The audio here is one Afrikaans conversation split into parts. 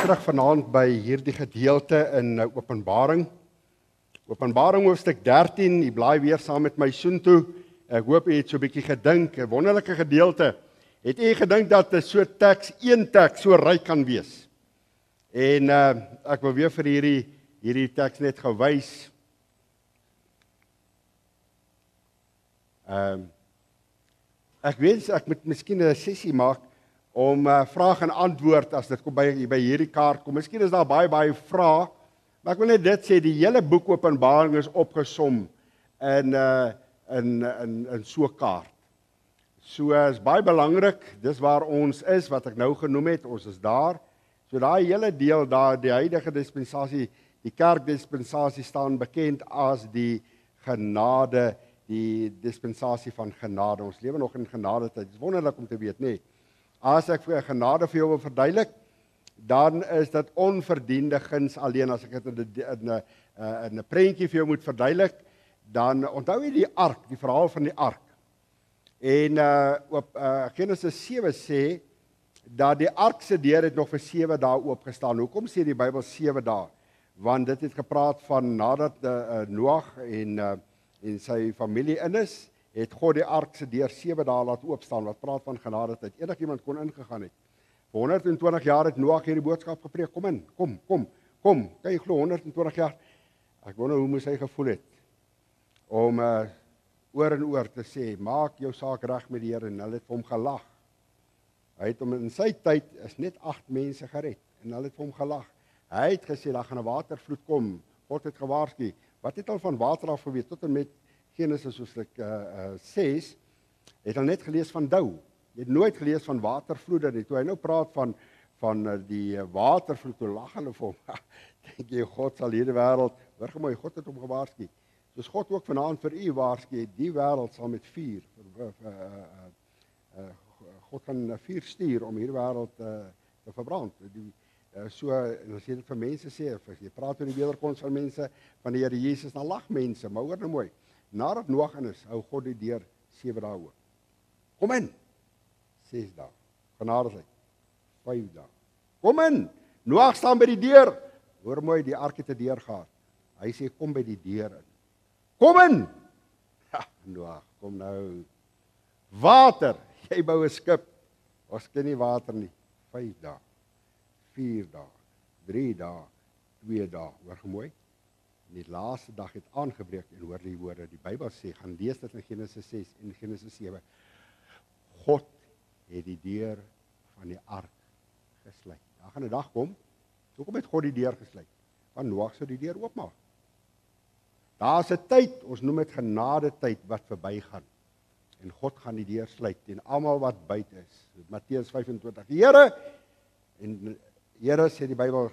terug vanaand by hierdie gedeelte in Openbaring. Openbaring hoofstuk 13, jy blaai weer saam met my soontoe. Ek hoop jy het so 'n bietjie gedink, 'n wonderlike gedeelte. Het jy gedink dat 'n so teks, een teks so ryk kan wees? En ek wil weer vir hierdie teks net gou wys. Ek wens ek moet miskien 'n sessie maak om vraag en antwoord as dit kom by hierdie kaart kom. Miskien is daar baie vrae, maar ek wil net dit sê, die hele boek Openbaring is opgesom in so 'n kaart. So is baie belangrik, dis waar ons is, wat ek nou genoem het, ons is daar. So daai hele deel daar, die huidige dispensasie, die kerkdispensasie staan bekend as die genade, die dispensasie van genade. Ons lewe nog in genade tyd. Dit is wonderlik om te weet, nee. As ek genade vir jou wil verduidelik, dan is dit onverdiende guns alleen. As ek dit in 'n prentjie vir jou moet verduidelik, dan onthou jy die ark, die verhaal van die ark. En op Genesis 7 sê dat die ark se deur het nog vir 7 dae oop gestaan. Hoekom sê die Bybel 7 dae? Want dit het gepraat van nadat Noag en sy familie in is, het God die ark se deur 7 dae laat oop staan. Wat praat van genade tyd. Enigiemand kon ingegaan het. Vir 120 jaar het Noag hierdie boodskap gepreek. Kom in, kom. Kan jy glo 120 jaar? Ek wonder hoe moes hy gevoel het om oor en oor te sê, maak jou saak reg met die Here, en hulle het vir hom gelag. Hy het hom in sy tyd is net 8 mense gered en hulle het vir hom gelag. Hy het gesê daar gaan 'n watervloed kom. God het gewaarsku. Wat het al van water af geweet tot en met Genesis hoofstuk 6, het al net gelees van dou. Jy het nooit gelees van watervloede nie. Toe hy nou praat van die watervloed, toe lag hulle vir hom. Dink jy God sal hierdie wêreld, hoor mooi, God het hom gewaarsku. Soos God ook vanaand vir u waarsku, die wêreld sal met vuur. God gaan vuur stuur om hierdie wêreld te verbrand. So, as jy dit vir mense sê, of as jy praat oor die wederkoms van mense, van die Here Jesus, dan lag mense, maar hoor nou mooi. Nadat Noag in is, hou God die deur 7 dae oop. Kom in. 6 dae. Genadigheid. 5 dae. Kom in. Noag staan by die deur. Hoor mooi, die ark het 'n deur gehad. Hy sê kom by die deur in. Kom in. Ja, Noag, kom nou. Water. Jy bou 'n skip. Ons ken nie water nie. 5 dae. 4 dae. 3 dae. 2 dae. Hoor mooi. En die laaste dag het aangebreek en hoor die woorde. Die Bybel sê, gaan lees dit in Genesis 6 en Genesis 7. God het die deur van die ark gesluit. Daar gaan 'n dag kom. Hoekom het God die deur gesluit? Want Noag sou die deur oopmaak. Daar's 'n tyd, ons noem dit genade tyd, wat verbygaan. En God gaan die deur sluit en almal wat buite is. Matteus 25. Here sê die Bybel,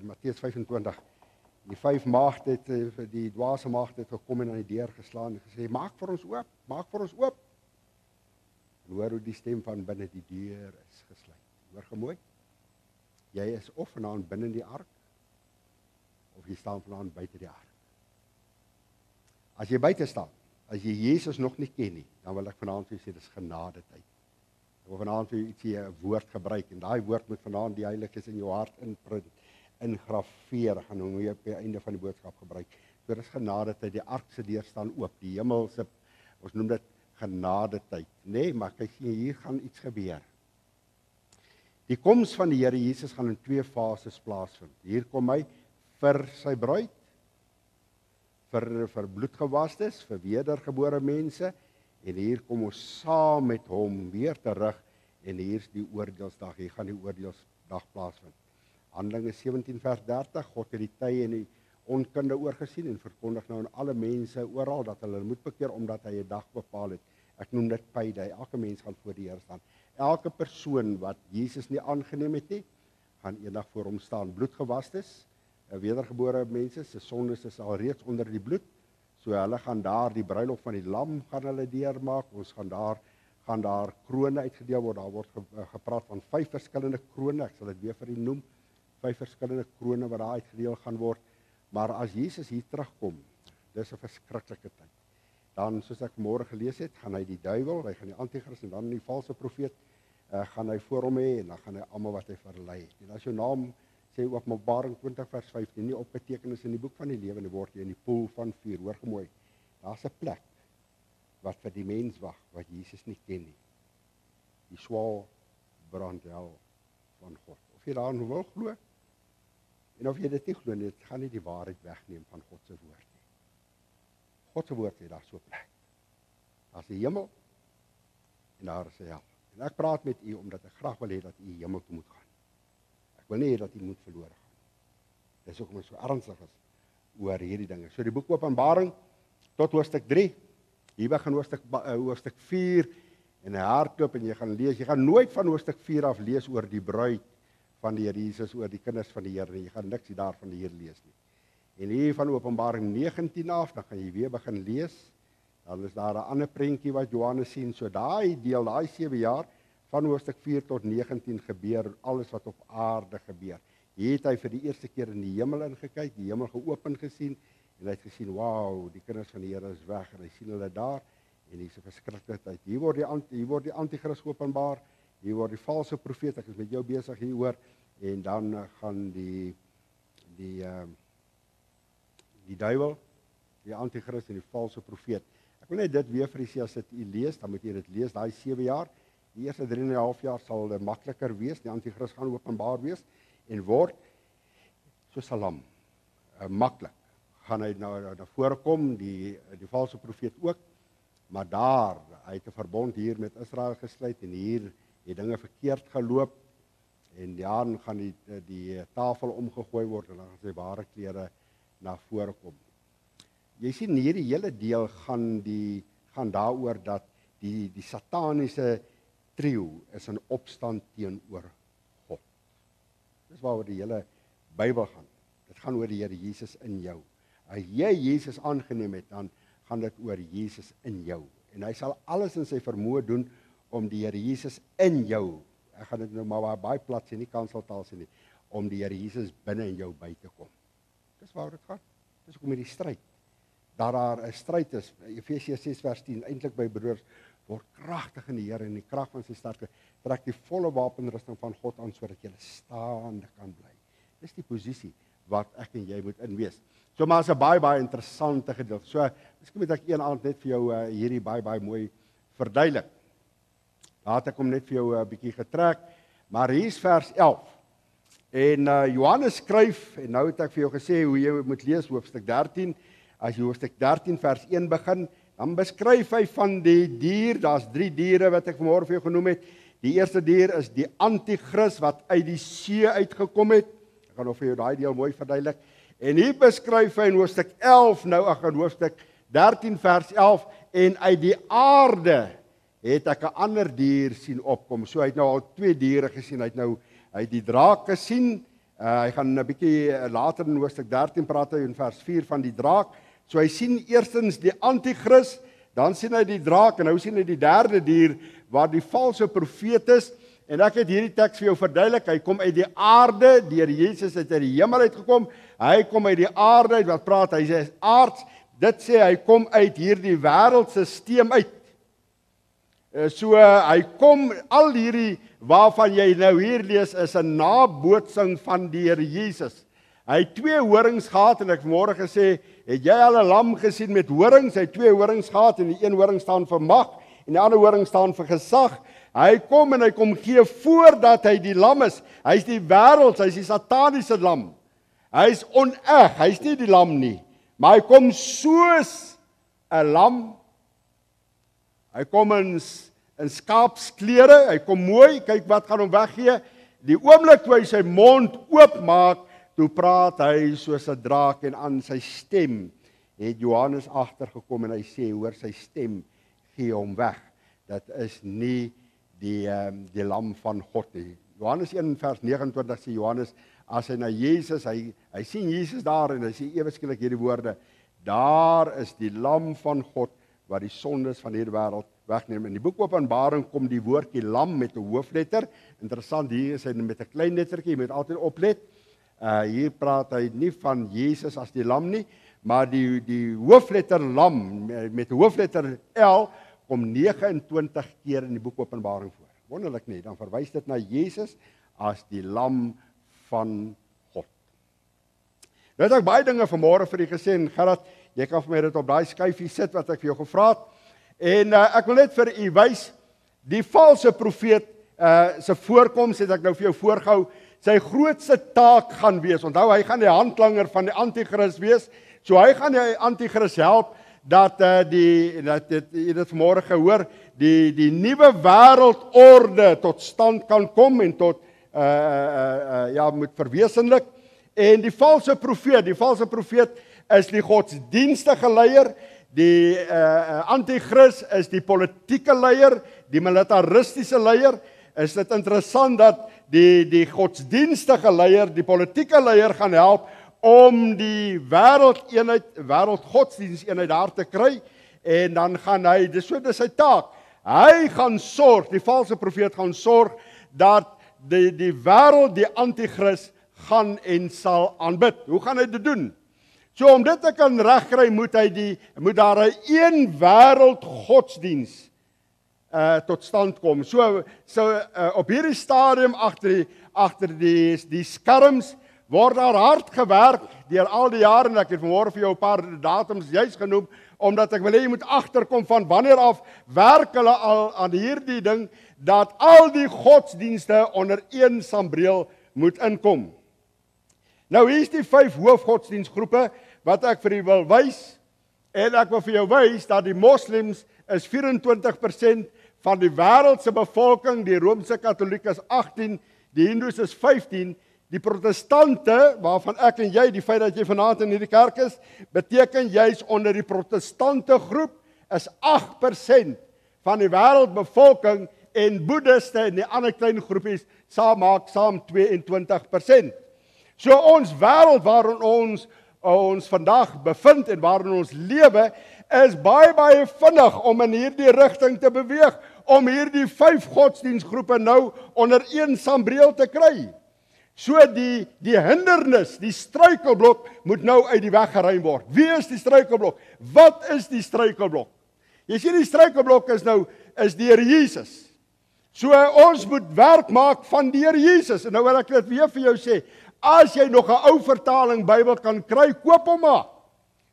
Matteus 25. Die 5 maagde het, die dwaase maagde het gekom en aan die deur geslaan en gesê, maak vir ons oop, maak vir ons oop. En hoor hoe die stem van binne, die deur is gesluit. Hoor mooi, jy is of vanaand binne die ark, of jy staan vanaand buite die ark. As jy buite staan, as jy Jesus nog nie ken nie, dan wil ek vanaand vir jou sê, dis genade tyd. Ek wil vanaand vir jou ietsie 'n woord gebruik, en daai woord moet vanaand die Heiliges in jou hart inprint, ingrafeer, gaan hoe jy op die einde van die boodskap gebruik. So dis genade tyd, die ark se deur staan oop, die hemel se, ons noem dit genade tyd, nee, maar kyk, hier gaan iets gebeur. Die koms van die Here Jesus gaan in 2 fases plaasvind. Hier kom hy vir sy bruid, vir bloedgewastes, vir wedergebore mense, en hier kom ons saam met hom weer terug, en hier is die oordeelsdag, hier gaan die oordeelsdag plaasvind. Handelinge 17 vers 30, God het die tye en die onkunde oorgesien en verkondig nou aan alle mense oral dat hulle moet bekeer omdat hy 'n dag bepaal het. Ek noem dit payday. Elke mens gaan voor die Here staan. Elke persoon wat Jesus nie aangeneem het nie, gaan eendag voor hom staan. Bloedgewastes, wedergebore mense, se sondes is al reeds onder die bloed. So hulle gaan daar die bruilof van die lam gaan hulle deurmaak. Ons gaan daar krone uitgedeel word. Daar word gepraat van 5 verskillende krone. Ek sal dit weer vir u noem. 5 verskillende krone wat daar uitgedeel gaan word. Maar as Jesus hier terugkom, dis 'n verskriklike tyd. Dan, soos ek vanmôre gelees het, gaan hy die duiwel, hy gaan die antichrist en dan die valse profeet gaan hy voor hom hê en dan gaan hy almal wat hy verlei. En as jou naam sê Openbaring 20 vers 15 nie opgeteken is in die boek van die lewe, word jy in die poel van vuur. Hoor mooi. Daar's 'n plek wat vir die mens wag wat Jesus nie ken nie. Die swaar brandhel van God. Of jy daarin wil glo en of jy dit nie glo nie, dit gaan nie die waarheid wegneem van God se woord nie. God se woord sê daar so 'n plek. Daar's 'n hemel en daar is 'n hel. En ek praat met u omdat ek graag wil hê dat u hemel toe moet gaan. Ek wil nie hê dat u moet verlore gaan. Dis hoekom ek so ernstig is oor hierdie dinge. So die boek Openbaring tot hoofstuk 3. Hier begin hoofstuk 4 en hy hardloop en jy gaan lees. Jy gaan nooit van hoofstuk 4 af lees oor die bruid van die Here Jesus, oor die kinders van die Here nie. Jy gaan niks daarvan hier lees nie. En hier van Openbaring 19 af, dan gaan jy weer begin lees. Dan is daar 'n ander prentjie wat Johannes sien. So daai deel, daai 7 jaar van hoofstuk 4 tot 19 gebeur alles wat op aarde gebeur. Hier het hy vir die eerste keer in die hemel ingekyk, die hemel geopen gesien en hy het gesien, wow, die kinders van die Here is weg en hy sien hulle daar en hier is 'n verskriklike tyd. Hier word die anti-kris openbaar, hier word die valse profeet, ek is met jou besig hieroor en dan gaan die duiwel, die anti-kris en die valse profeet. Ek wil net dit weer vir u sê, as dit u lees, dan moet jy dit lees, daai 7 jaar. Die eerste 3,5 jaar sal dit makliker wees, die anti-kris gaan openbaar wees en word soos 'n lam. Maklik gaan hy na vore kom, die valse profeet ook, maar daar, hy het 'n verbond hier met Israel gesluit en hier het dinge verkeerd geloop en dan gaan die tafel omgegooi word en dan gaan sy ware klere na vore kom. Jy sien hierdie hele deel gaan daaroor dat die sataniese trio is in opstand teenoor God. Dis waaroor die hele Bybel gaan. Dit gaan oor die Here Jesus in jou. As jy Jesus aangeneem het, dan gaan dit oor Jesus in jou. En hy sal alles in sy vermoë doen om die Here Jesus in jou, ek gaan dit nou maar baie plat sê, nie kanseltaal sê nie, om die Here Jesus binne in jou by te kom. Dis waaroor dit gaan. Dis hoekom hierdie stryd. Daar 'n stryd is, Efesiërs 6 vers 10, eintlik by broers, word kragtig in die Here en die krag van sy sterkte, trek die volle wapenrusting van God aan, sodat jy staande kan bly. Dis die posisie wat ek en jy moet inwees. So maar is 'n baie interessante gedeelte. So, miskien moet ek een aand net vir jou hierdie baie mooi verduidelik. Daar het ek hom net vir jou 'n bietjie getrek, maar hier's vers 11. En Johannes skryf, en nou het ek vir jou gesê hoe jy moet lees hoofstuk 13. As jy hoofstuk 13 vers 1 begin, dan beskryf hy van die dier, daar's 3 diere wat ek vanmôre vir jou genoem het. Die eerste dier is die anti-kris wat uit die see uitgekom het. Ek gaan nog vir jou daai deel mooi verduidelik. En hier beskryf hy in hoofstuk 11, in hoofstuk 13 vers 11, en uit die aarde het ek 'n ander dier sien opkom. So hy het nou al 2 diere gesien. Hy het die draak gesien. Hy gaan 'n bietjie later in hoofstuk 13 praat hy in vers 4 van die draak. So hy sien eerstens die anti-kris, dan sien hy die draak en nou sien hy die derde dier waar die valse profeet is. En ek het hierdie teks vir jou verduidelik. Hy kom uit die aarde, deur Jesus het uit die hemel uitgekom. Hy kom uit die aarde uit, wat praat hy? Hy is aards. Dit sê hy kom uit hierdie wêreldsisteem uit. So hy kom, al hierdie waarvan jy nou hier lees is 'n nabootsing van die Here Jesus. Hy het 2 horings gehad en ek het môre gesê, het jy al 'n lam gesien met horings? Hy het 2 horings gehad en die een horing staan vir mag en die ander horing staan vir gesag. Hy kom en hy kom gee voordat hy die lam is. Hy is die wêreld, hy is die sataniese lam. Hy is oneg, hy is nie die lam nie, maar hy kom soos 'n lam. Hy kom in skaapsklere, hy kom mooi, kyk wat gaan hom weggee. Die oomblik toe hy sy mond oopmaak, toe praat hy soos 'n draak en aan sy stem het Johannes agtergekom en hy sê, hoor sy stem, gee hom weg. Dit is nie die lam van God nie. Johannes 1 vers 29 sê Johannes, as hy na Jesus, hy sien Jesus daar en hy sê ewe skielik hierdie woorde, daar is die lam van God wat die sondes van hierdie wêreld wegneem. In die boek Openbaring kom die woordjie lam met 'n hoofletter. Interessant, hier is hy met 'n klein lettertjie, jy moet altyd oplet. Hier praat hy nie van Jesus as die lam nie, maar die hoofletter lam met 'n hoofletter L kom 29 keer in die boek Openbaring voor. Wonderlik nie, dan verwys dit na Jesus as die lam van God. Nou het ek baie dinge vanmôre vir u gesê en Gerard, jy kan vir my dit op daai skyfie sit wat ek vir jou gevra het. En ek wil net vir u wys die valse profeet se voorkoms het ek nou vir jou voorgehou. Sy grootste taak gaan wees. Onthou, hy gaan die handlanger van die anti-kris wees. So hy gaan die anti-kris help dat jy dit vanmôre gehoor, die nuwe wêreldorde tot stand kan kom en tot moet verwesenlik. En die valse profeet is die godsdienstige leier, die anti-kris is die politieke leier, die militaristiese leier. Is dit interessant dat die godsdienstige leier, die politieke leier gaan help om die wêreldgodsdiensteenheid daar te kry, en dan gaan hy, dis sy taak, hy gaan sorg, die valse profeet gaan sorg, dat die wêreld die anti-kris gaan en sal aanbid. Hoe gaan hy dit doen? So om dit te kan regkry, moet daar 'n een wêreld godsdienst tot stand kom. So op hierdie stadium agter die skerms word daar hard gewerk deur al die jare, en ek het vanmôre vir jou 'n paar datums juis genoem, omdat ek wil hê jy moet agterkom van wanneer af werk hulle al aan hierdie ding, dat al die godsdienste onder een sambreel moet inkom. Nou hier is die 5 hoofgodsdienstgroepe wat ek vir u wil wys, en ek wil vir jou wys dat die moslems is 24% van die wêreldse bevolking, die Roomse Katoliek is 18, die Hindoes is 15, die protestante, waarvan ek en jy, die feit dat jy vanaand in hierdie kerk is, beteken juis onder die protestante groep is 8% van die wêreldbevolking, en boeddhiste en die ander klein groepies maak saam 22%. So ons wêreld waarin ons vandag bevind en waarin ons lewe, is baie vinnig om in hierdie rigting te beweeg, om hierdie 5 godsdienstgroepe nou onder een sambreel te kry. So die hindernis, die struikelblok moet nou uit die weg geruim word. Wie is die struikelblok? Wat is die struikelblok? Jy sien, die struikelblok is die Here Jesus. So ons moet werk maak van die Here Jesus. En nou wil ek dit weer vir jou sê, as jy nog 'n ou vertaling Bybel kan kry, koop hom maar.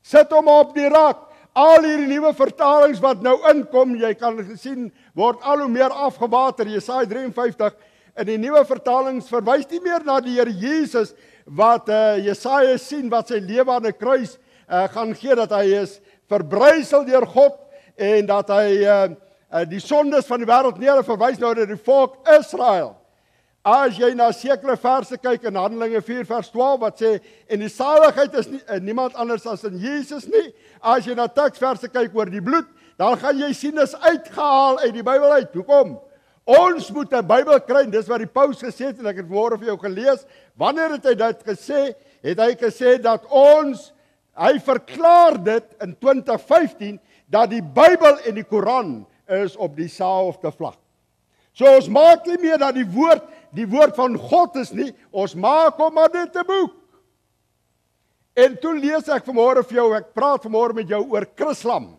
Sit hom op die rak. Al hierdie nuwe vertalings wat nou inkom, jy kan sien, word al hoe meer afgewater. Jesaja 53, in die nuwe vertalings verwys nie meer na die Here Jesus, wat Jesaja sien, wat sy lewe aan 'n kruis gaan gee, dat hy is verbrysel deur God, en dat hy die sondes van die wêreld nie, hulle verwys nou na die volk Israel. As jy na sekere verse kyk in Handelinge 4 vers 12 wat sê, en die saligheid is niemand anders as in Jesus nie. As jy na teksverse kyk oor die bloed, dan gaan jy sien is uitgehaal uit die Bybel uit. Hoekom? Ons moet 'n Bybel kry, dis wat die Paus gesê het, en ek het môre vir jou gelees. Wanneer het hy dit gesê? Het hy gesê dat hy verklaar dit in 2015 dat die Bybel en die Koran is op dieselfde vlak. So ons maak nie meer dat die woord van God is nie, ons maak hom maar net 'n boek. En toe lees ek vanmôre vir jou, ek praat vanmôre met jou oor Chrislam.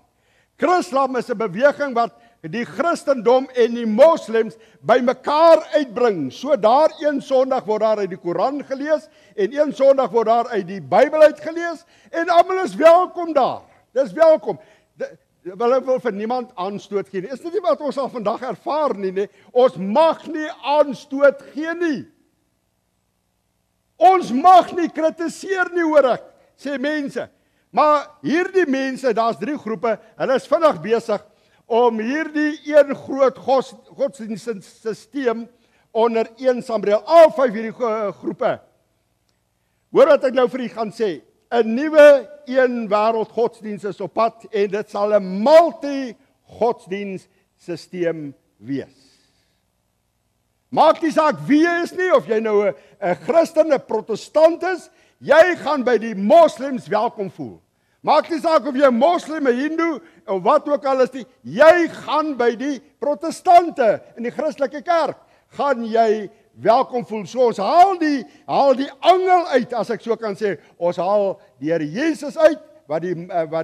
Chrislam is 'n beweging wat die Christendom en die moslems bymekaar uitbring. So daar een Sondag word daar uit die Koran gelees, en een Sondag word daar uit die Bybel uitgelees, en almal is welkom daar. Dis welkom. Wil vir niemand aanstoot gee nie. Is dit nie wat ons al vandag ervaar nie? Ons mag nie aanstoot gee nie. Ons mag nie kritiseer nie, hoor ek, sê mense. Maar hierdie mense, daar's 3 groepe, hulle is vinnig besig om hierdie een groot godsdienststelsel onder een sambreel, al 5 hierdie groepe. Hoor wat ek nou vir u gaan sê. 'n Nuwe een wêreld godsdienst is op pad, en dit sal 'n multi-godsdienststelsel wees. Maak nie saak wie jy is nie, of jy nou 'n Christen, 'n protestant is, jy gaan by die moslems welkom voel. Maak nie saak of jy 'n moslim, 'n hindoe, of wat ook al is nie, jy gaan by die protestante in die Christelike kerk, gaan jy welkom voel. So ons haal die angel uit, as ek so kan sê. Ons haal die Here Jesus uit, wat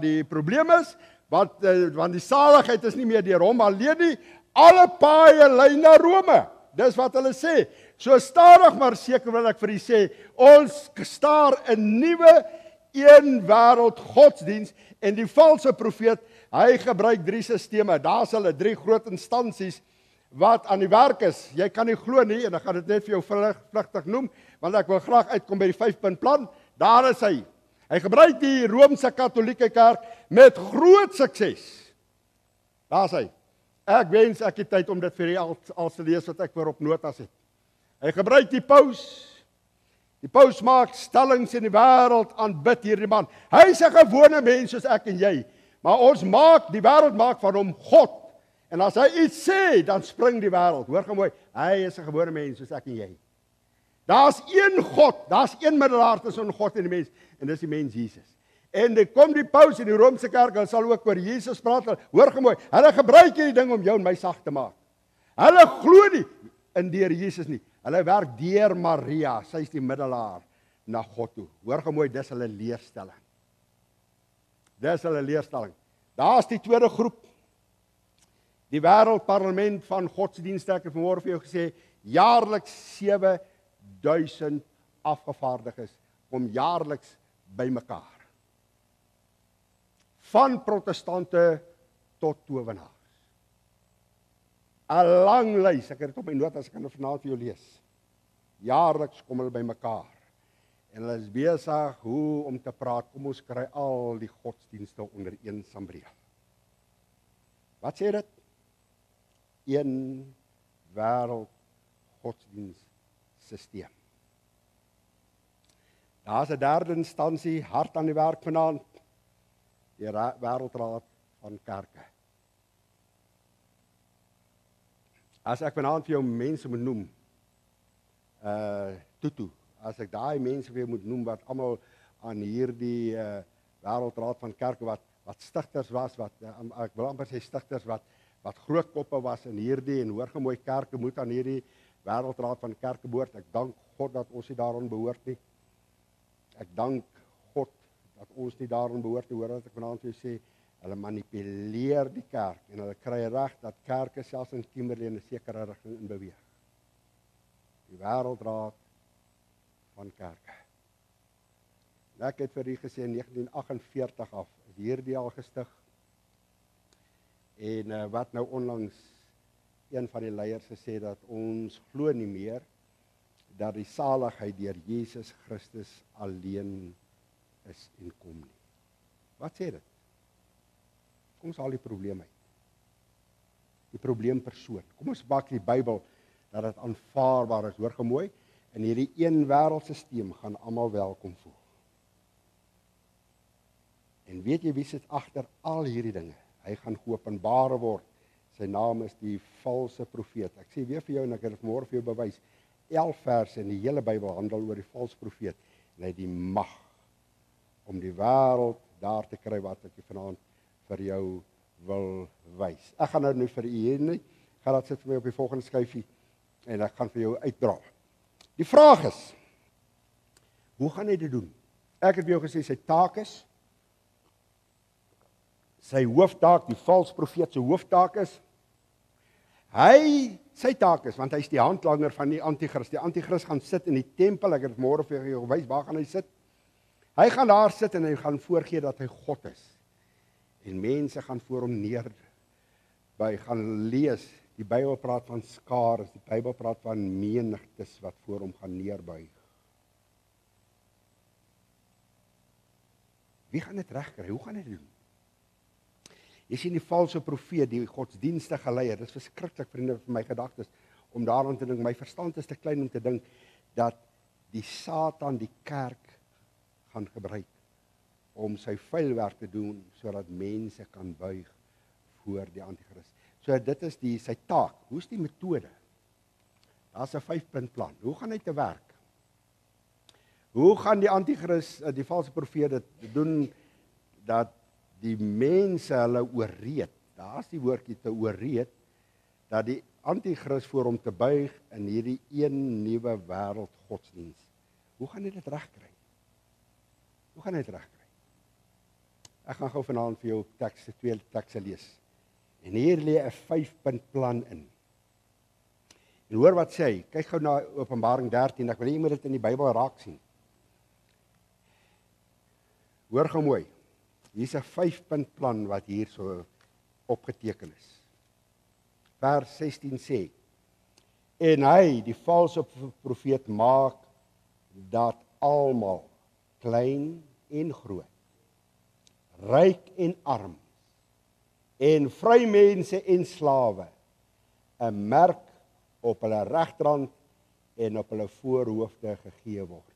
die probleem is, want die saligheid is nie meer deur hom alleen nie. Alle paaie lei na Rome. Dis wat hulle sê. So stadig maar seker wil ek vir u sê, ons staar 'n nuwe een wêreld godsdiens en die valse profeet, hy gebruik 3 sisteme. Daar's hulle 3 groot instansies wat aan die werk is. Jy kan nie glo nie en ek gaan dit net vir jou vlugtig noem, want ek wil graag uitkom by die 5-punt plan. Daar is hy. Hy gebruik die Romeinse Katolieke Kerk met groot sukses. Daar's hy. Ek wens ek het tyd om dit vir julle al te lees wat ek weer op notas het. Hy gebruik die paus. Die paus maak stellings in die wêreld, aanbid hierdie man. Hy's 'n gewone mens soos ek en jy, maar die wêreld maak van hom God. En as hy iets sê, dan spring die wêreld. Hoor gou mooi, hy is 'n gewone mens soos ek en jy. Daar's een God, daar's een middelaar tussen God en die mens, en dis die mens Jesus. En dit kom die paus in die Romeinse Kerk, hulle sal ook oor Jesus praat. Hoor gou mooi, hulle gebruik hierdie ding om jou en my sag te maak. Hulle glo nie in deur Jesus nie. Hulle werk deur Maria, sy is die middelaar na God toe. Hoor gou mooi, dis hulle leerstelling. Dis hulle leerstelling. Daar's die tweede groep. Die wêreldparlement van godsdienste, ek het vanmôre vir jou gesê, jaarliks 7000 afgevaardiges kom jaarliks bymekaar. Van protestante tot towenaars. 'n Lang lys, ek het dit op my notas, ek kan dit vanaand vir jou lees. Jaarliks kom hulle bymekaar. En hulle is besig hoe om te praat, kom ons kry al die godsdienste onder een sambreel. Wat sê dit? Een wêreld godsdienstsysteem. Daar's 'n derde instansie hard aan die werk vanaand, die Wêreldraad van Kerke. As ek vanaand vir jou mense moet noem, Tutu, as ek daai mense vir jou moet noem wat almal aan hierdie Wêreldraad van Kerke wat stigters was, ek wil amper sê stigters wat groot koppe was in hierdie, en hoor gou mooi, kerke moet aan hierdie Wêreldraad van Kerke behoort. Ek dank God dat ons nie daaraan behoort nie. Ek dank God dat ons nie daaraan behoort te hoor wat ek vanaand vir jou sê. Hulle manipuleer die kerk en hulle kry reg dat kerke selfs in Kimberley in 'n sekere rigting in beweeg. Die Wêreldraad van Kerke. Ek het vir u gesê in 1948 af is hierdie al gestig. En wat nou onlangs een van die leiers gesê dat ons glo nie meer dat die saligheid deur Jesus Christus alleen is en kom nie. Wat sê dit? Kom ons haal die probleem uit. Die probleempersoon. Kom ons maak die Bybel dat dit aanvaarbaar is. Hoor gou mooi, in hierdie een wêreldstelsel gaan almal welkom voel. En weet jy wie sit agter al hierdie dinge? Hy gaan geopenbaar word. Sy naam is die valse profeet. Ek sê weer vir jou en ek het dit môre vir jou bewys. 11 verse in die hele Bybel handel oor die valse profeet. En hy het die mag om die wêreld daar te kry wat ek vanaand vir jou wil wys. Ek gaan nou nie vir u hier nie. Ek gaan dit sit vir my op die volgende skyfie en ek gaan vir jou uitdra. Die vraag is, hoe gaan hy dit doen? Ek het vir jou gesê sy taak is, sy hooftaak, die valse profeet se hooftaak is, sy taak is, want hy is die handlanger van die anti-kris. Die anti-kris gaan sit in die tempel, ek het môre vir jou gewys, waar gaan hy sit? Hy gaan daar sit en hy gaan voorgee dat hy God is. En mense gaan voor hom gaan lees. Die Bybel praat van skares, die Bybel praat van menigtes wat voor hom gaan neerbuig. Wie gaan dit regkry? Hoe gaan hy dit doen? Jy sien die valse profeet, die godsdienstige leier, dit is verskriklik vriende vir my gedagtes, om daaraan te dink, my verstand is te klein om te dink, dat die Satan die kerk gaan gebruik, om sy vuilwerk te doen, sodat mense kan buig voor die anti-kris. So dit is sy taak. Hoe is die metode? Daar's 'n 5-punt plan. Hoe gaan hy te werk? Hoe gaan die anti-kris, die valse profeet dit doen, dat die mense hulle oorreed, daar's die woordjie te oorreed, dat die anti-kris voor hom te buig in hierdie een nuwe wêreld godsdiens. Hoe gaan hy dit regkry? Ek gaan gou vanaand vir jou twee tekste lees. En hier lê 'n 5-punt plan in. En hoor wat sê hy, kyk gou na Openbaring 13, ek wil jy moet dit in die Bybel raak sien. Hoor gou mooi, hier's 'n 5-punt plan wat hier so opgeteken is. Vers 16 sê, en hy, die valse profeet, maak dat almal, klein en groot, ryk en arm, en vrymense en slawe, 'n merk op hulle regterhand en op hulle voorhoofde gegee word,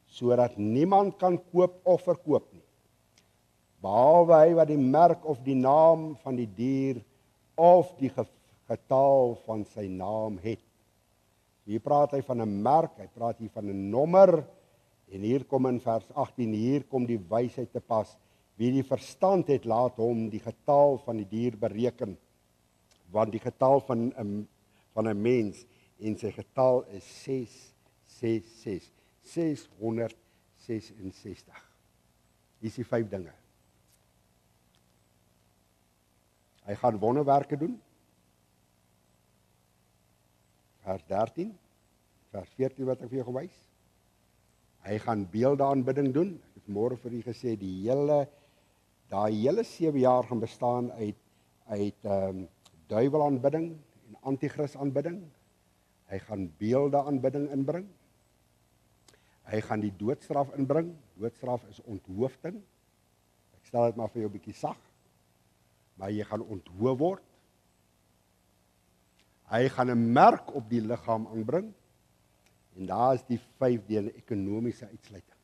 sodat niemand kan koop of verkoop nie, behalwe hy wat die merk of die naam van die dier of die getal van sy naam het. Hier praat hy van 'n merk, hy praat hier van 'n nommer, en hier kom in vers 18, hier kom die wysheid te pas. Wie die verstand het, laat hom die getal van die dier bereken, want die getal van 'n mens en sy getal is 666, 666. Hier is die 5 dinge. Hy gaan wonderwerke doen. Vers 13, vers 14 wat ek vir jou gewys. Hy gaan beeldeaanbidding doen. Ek het môre vir u gesê daai hele 7 jaar gaan bestaan uit duivelaanbidding en antichrist aanbidding. Hy gaan beeldeaanbidding inbring. Hy gaan die doodstraf inbring. Doodstraf is onthoofding. Ek stel dit maar vir jou 'n bietjie sag. Maar jy gaan onthoof word. Hy gaan 'n merk op die liggaam aanbring. En daar is die 5de ekonomiese uitsluiting.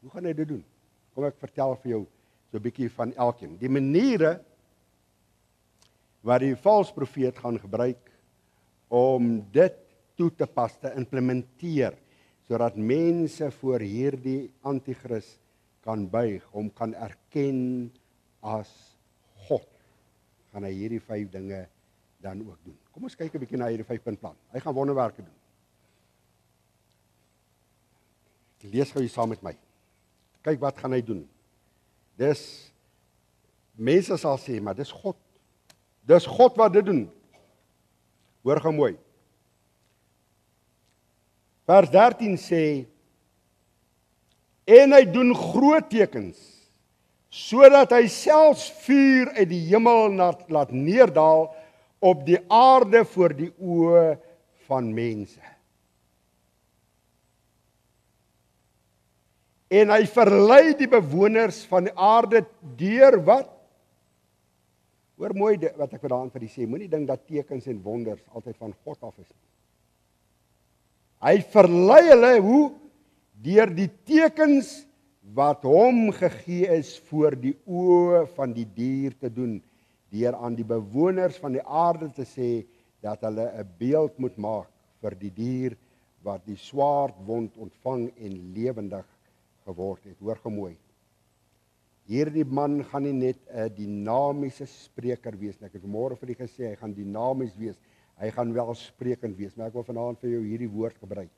Hoe gaan hy dit doen? Kom ek vertel vir jou so 'n bietjie van elkeen. Die maniere wat die valse profeet gaan gebruik om dit toe te pas, te implementeer, sodat mense voor hierdie antichrist kan buig, hom kan erken as God, gaan hy hierdie 5 dinge dan ook doen. Kom ons kyk 'n bietjie na hierdie 5-punt plan. Hy gaan wonderwerke doen. Lees gou hier saam met my. Kyk wat gaan hy doen. Mense sal sê, maar dis God. Dis God wat dit doen. Hoor gou mooi. Vers 13 sê, en hy doen groot tekens, sodat hy selfs vuur uit die hemel laat neerdal op die aarde voor die oë van mense. En hy verlei die bewoners van die aarde deur wat? Hoor mooi wat ek vir die sê, moenie dink dat tekens en wonders altyd van God af is nie. Hy verlei hulle, hoe? Deur die tekens wat hom gegee is voor die oë van die dier te doen, deur aan die bewoners van die aarde te sê, dat hulle 'n beeld moet maak vir die dier, wat die swaardwond ontvang en lewendig geword het. Hoor gemooi. Hierdie man gaan nie net 'n dinamiese spreker wees nie. Ek het vanmôre vir u gesê, hy gaan dinamies wees. Hy gaan welsprekend wees, maar ek wil vanaand vir jou hierdie woord gebruik.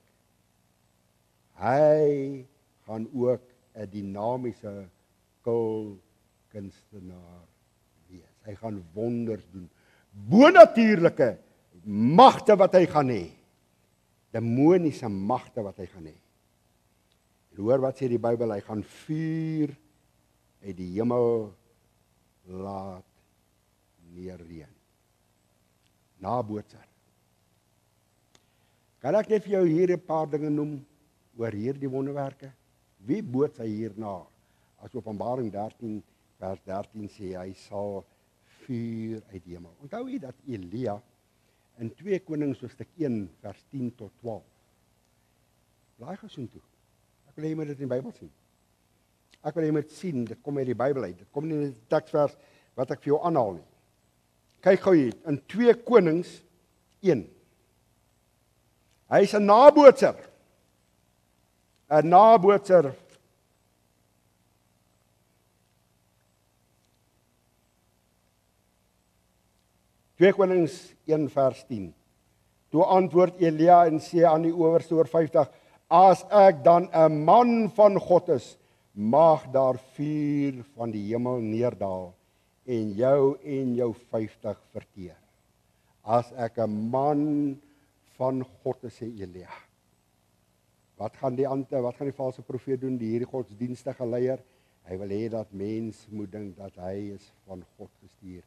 Hy gaan ook 'n dinamiese kunstenaar wees. Hy gaan wonders doen. Bonatuurlike magte wat hy gaan hê. Demoniese magte wat hy gaan hê. En hoor wat sê die Bybel, hy gaan vuur uit die hemel laat neerreën. Nabootser. Kan ek net vir jou hier 'n paar dinge noem oor hierdie wonderwerke? Wie boots hy hierna? As Openbaring 13 vers 13 sê, hy sal vuur uit die hemel. Onthou jy dat Elia in 2 Konings hoofstuk 1 vers 10 tot 12. Blaai gesoen toe. Ek wil hê jy moet dit in die Bybel sien. Ek wil hê jy moet sien, dit kom uit die Bybel uit. Dit kom nie in die teksvers wat ek vir jou aanhaal nie. Kyk gou hier, in 2 Konings 1. Hy is 'n nabootser. 'n Nabootser. Twee Konings 1 vers 10. Toe antwoord Elia en sê aan die owerste oor 50, as ek dan 'n man van God is, mag daar vuur van die hemel neerdal en jou 50 verteer. As ek 'n man van God is, sê Elia. Wat gaan die valse profeet doen, die hierdie godsdienstige leier? Hy wil hê dat mense moet dink dat hy is van God gestuur.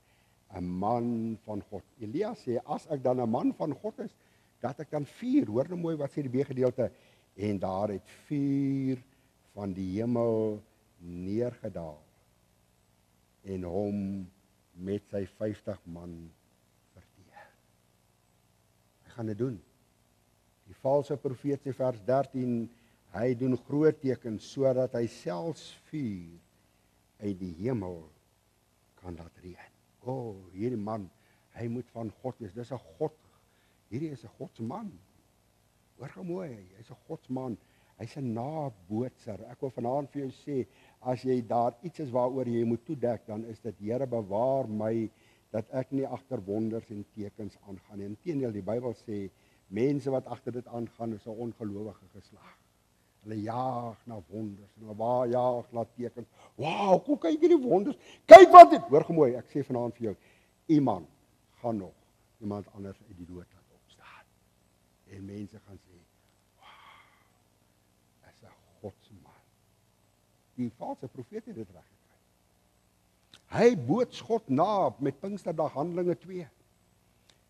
'n Man van God. Elia sê, as ek dan 'n man van God is, dat ek dan vuur, hoor nou mooi wat sê die B-gedeelte, en daar het vuur van die hemel neergedaal en hom met sy 50 man verteer. Hy gaan dit doen. Die valse profeet sê vers 13, hy doen groot tekens sodat hy selfs vuur uit die hemel kan laat reën. Hierdie man, hy moet van God wees. Dis 'n God. Hierdie is 'n Godsman. Hoor gou mooi, hy's 'n Godsman. Hy's 'n nabootser. Ek wil vanaand vir jou sê, as jy daar iets is waaroor jy moet toedek, dan is dit, Here, bewaar my dat ek nie agter wonders en tekens aangaan nie. Inteendeel, die Bybel sê, mense wat agter dit aangaan is 'n ongelowige geslag. Hulle jaag na wonders, en hulle jaag na tekens. Wow, kom kyk hierdie wonders. Kyk wat dit. Hoor mooi, ek sê vanaand vir jou, iemand gaan nog iemand anders uit die dood laat opstaan. En mense gaan sê, wow, is 'n Godsman. Die valse profeet het dit reg gekry. Hy boots God na met Pinksterdag, Handelinge 2.